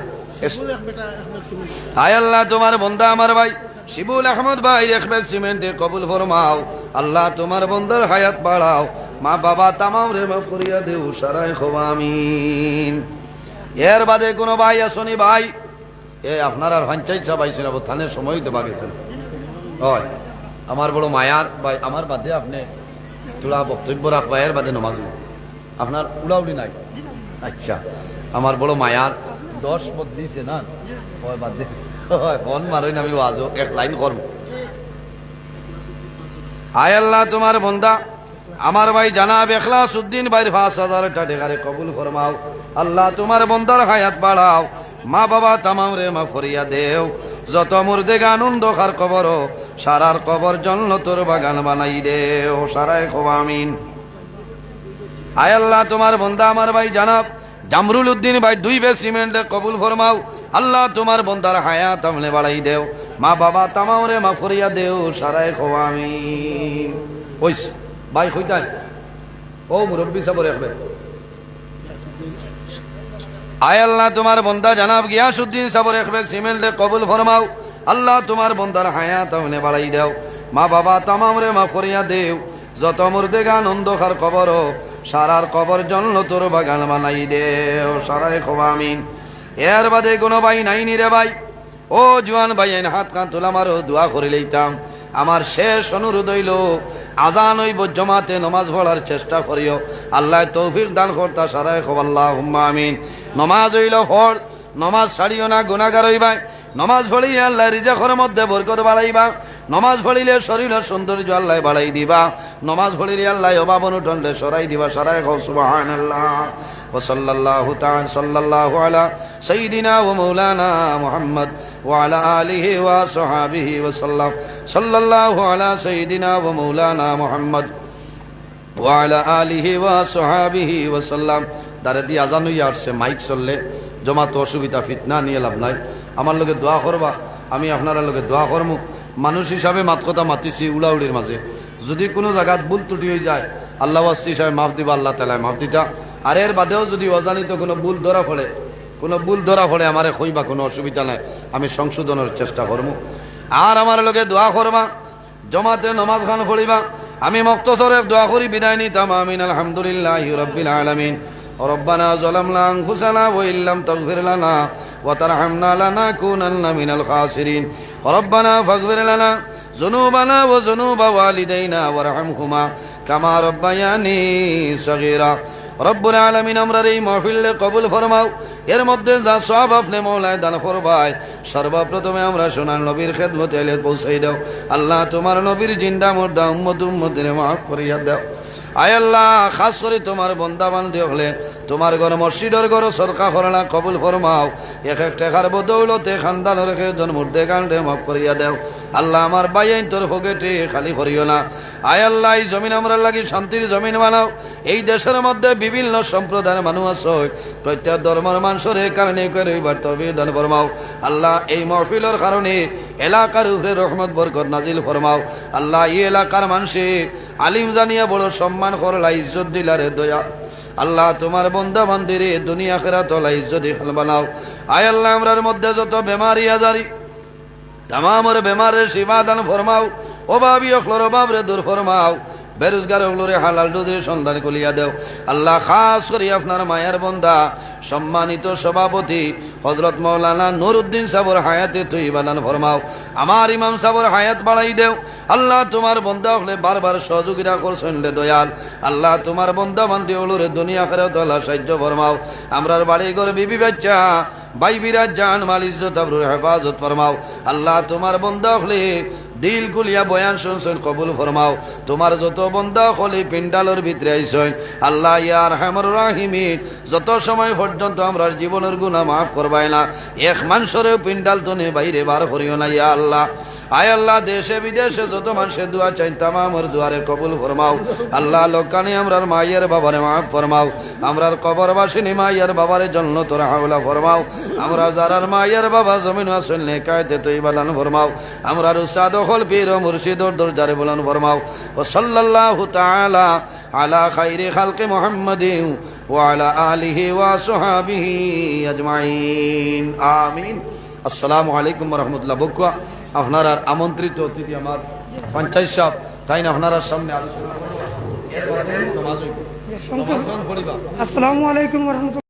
বেটা 1 ব্যাগ সিমেন্ট আয় আল্লাহ তোমার বন্দা আমার ভাই শিবুল আহমদ ভাই 1 ব্যাগ সিমেন্টে কবুল ফরমাও আল্লাহ তোমার বন্দার হায়াত বাড়াও মা বাবা তামাম রে মাফ করিয়া দেও সারায় খোয়া আমিন এর বাদে কোনো ভাই আসনি ভাই এ আপনার আর পঞ্চায়েত সভা ছিল থানের সময় তো বাগেছেন হয় আমার বড় মায়ার ভাই আমার বাদে আপনি তোলা বক্তব্য রাখবা এর বাদে নমাজ আপনার উড়াউড়ি নাই আচ্ছা আমার বড় মায়ার 10 বদলিছে না হয় বাদে হয় ফোন মারেন আমি আজও 1 লাইন করব আয় আল্লাহ তোমার বন্দা আমার ভাই জানাব ইখলাসউদ্দিন ভাই 5000 টাকা কবুল ফরমাও আল্লাহ তোমার বন্দার হায়াত বাড়াও মা বাবা তামাম রে মাফ করিয়া দেও যত মুর্দেগান অন্ধকার কবর সারার কবর জান্নাতের বাগান বানাই দেও সারায় খোয়া আমিন আয় আল্লাহ তোমার বন্দা আমার ভাই জানাব জামরুল উদ্দিন ভাই 2 ব্যাগ সিমেন্টে কবুল ফরমাও আল্লাহ তোমার বন্দার হায়াত আমলে বাড়াই দেও মা বাবা তামাম রে মাফ করিয়া দেও সারায় খোয়া আমিন ওইস ভাই কইতাই ও মুরব্বি সাহেব রাখবে আয় আল্লাহ তোমার বন্দা জানাব গিয়াসউদ্দিন সাবর 1 ব্যাগ সিমেন্টে কবুল ফরমাও আল্লাহ তোমার বন্দার হায়াত আমলে বাড়াই দেও মা বাবা তামাম রে মাফ করিয়া দেও যত মুর্দেগান অন্ধকার কবর সারার কবর জান্নাতের বাগান বানাই দেও সারায় খোয়া আমিন এর বাদে কোনো ভাই নাইনি রে ভাই ও জওয়ান ভাই আইন হাত কান তোলা মারো দোয়া করে লইতাম আমার শেষ অনুরোধ হইল আজান হইব জমাতে নমাজ পড়ার চেষ্টা করিও আল্লাহ তৌফিক দান করতা সারায় খোয়া আল্লাহুম্মা আমিন নমাজ হইল ফড় নমাজ ছাড়িও না গুনাহগার হইবা নমাজ পড়িলে আল্লাহ রিজকের মধ্যে বরকত বাড়াইবা নমাজ পড়িলে শরীরের সৌন্দর্য আল্লাহ বাড়াই দিবা নমাজ পড়িলে আল্লাহ অভাব অনটনলে সরাই দিবা সারায় খো সুবহানাল্লাহ وصلى الله تعالى صلى الله على سيدنا ومولانا محمد وعلى آله وصحابه وسلم صلى الله على سيدنا ومولانا محمد وعلى آله وصحابه وسلم দারেদি আজান হইয়া আসছে মাইক চললে জমা তো অসুবিধা ফিতনা নিয়ে লাভ নাই আমার লগে দোয়া করবা আমি আপনারা লগে দোয়া করমু মানুষ হিসাবে মাত কথা মাতিছি উড়াউড়ির মাঝে যদি কোনো জায়গাত ভুল ত্রুটি হয়ে যায় আল্লাহ ওয়াস্তি হিসাবে মাফ দিবা আল্লাহ তাআলা মাফ দিতা আর এর বাদেও যদি অজানিত কোনো ভুল ধরা পড়ে আমারে কইবা কোনো অসুবিধা নাই আমি সংশোধনের চেষ্টা করবো আর আমার লগে দোয়া করবা জমাতে নমাজ খান পড়িবা আমি মুক্তসরে দোয়া করি বিদায় নিতাম আমিন আলহামদুলিল্লাহি রাব্বিল আলামিন ربنا ظلمنا أنفسنا وإن لم تغفر لنا وترحمنا لنكونن من الخاسرين ربنا فاغفر لنا ذنوبنا وذنوب والدينا وارحمهما كما ربياني صغيرا রব্বুল আলামিন আমরার এই মাহফিলে কবুল ফরমাও এর মধ্যে যা সওয়াব আপনি মওলায় দান ফরমায় সর্বপ্রথমে আমরা সোনার নবীর খেদমতে এলে পৌঁছাই দাও আল্লাহ তোমার নবীর জিন্দা মুর্দা উম্মতের মাফ করিয়া দাও আয় আল্লাহ খাস করে তোমার বন্দা বান্ধি হলে তোমার ঘর মসজিদের ঘর সরকা করলা কবুল ফরমাও এক এক টাকার বদৌলতে খানদান রেখে জন্মুর্দে কাণ্ডে মাফ করিয়া দেও আল্লাহ আমার বাইন তোর পকেটে খালি করিও না। আয় আল্লাহ এই জমিন আমরা লাগি শান্তির জমিন বানাও। এই দেশের মধ্যে বিভিন্ন সম্প্রদায়ের মানুষ আছে, প্রত্যেক ধর্মের মানুষের কারণে করে দান ফরমাও। আল্লাহ এই মাহফিলের কারণে এলাকার উপরে রহমত বরকত নাজিল ফরমাও। আল্লাহ এই এলাকার মানুষে আলিম জানিয়া বড় সম্মান করলা, ইজ্জত দিলারে দয়া। আল্লাহ তোমার বন্দা বান্দিরে দুনিয়া খেরাত ইজ্জত বানাও। আয় আল্লাহ আমরার মধ্যে যত বেমারি আজারি তামামের বেমারের শিফা দান ফরমাও। অভাবী অখলোর অভাবরে দূর ফরমাও। বেরোজগার অগলোরে হালাল দুধের সন্ধান কলিয়া দেও। আল্লাহ খাস করি আপনার মায়ের বন্দা সম্মানিত সভাপতি হযরত মাওলানা নুরউদ্দিন সাহেবের হায়াতে তুই বানান ফরমাও। আমার ইমাম সাহেবের হায়াত বাড়াই দেও। আল্লাহ তোমার বন্দা হলে বারবার সহযোগিতা করছেন রে দয়াল। আল্লাহ তোমার বন্দা বান্দি হলরে দুনিয়া খেরাত আল্লাহ সাহায্য ফরমাও। আমরার বাড়ি ঘর বিবি বাচ্চা ভাই বিরাজ জান মাল ইজ্জত আবরুর হেফাজত ফরমাও। আল্লাহ তোমার বন্দা হলে দিল খুলিয়া বয়ান শুনছেন কবুল ফরমাও। তোমার যত বন্দা হলে পিন্ডালের ভিতরে আইসেন আল্লাহ ইয়া আরহামুর রাহিমিন, যত সময় পর্যন্ত আমরা জীবনের গুনাহ মাফ করবাই না, এক মানুষেরও পিন্ডাল তো নে বাইরে বার করিও না ইয়া আল্লাহ। আয় আল্লাহ দেশে বিদেশে যত মানুষের দোয়া চাই তামামের দুয়ারে কবুল ফরমাও। আল্লাহ লোকানি আমরার মায়ের বাবারে মাফ ফরমাও। আমরার কবরবাসিনী মায়ের বাবারে জান্নাতুল হাওলা ফরমাও। আমরা যারার মায়ের বাবা জমিন আসল নেকায়েতে তৈবা দান ফরমাও। আমরার উস্তাদ হল পীর ও মুর্শিদর দরজারে বলান ফরমাও। ও সাল্লাল্লাহু তাআলা আলা খাইরি খালকি মুহাম্মাদিন ওয়া আলা আলিহি ওয়া সাহবিহি আজমাইন, আমিন। আসসালামু আলাইকুম ওয়া রাহমাতুল্লাহ। বকুয়া আপনার আমন্ত্রিত অতিথি আমার পঞ্চায়েত সাহেব, তাই না আপনার সামনে আলোচনা করবো। আসসালামু আলাইকুম ওয়া রাহমাতুল্লাহ।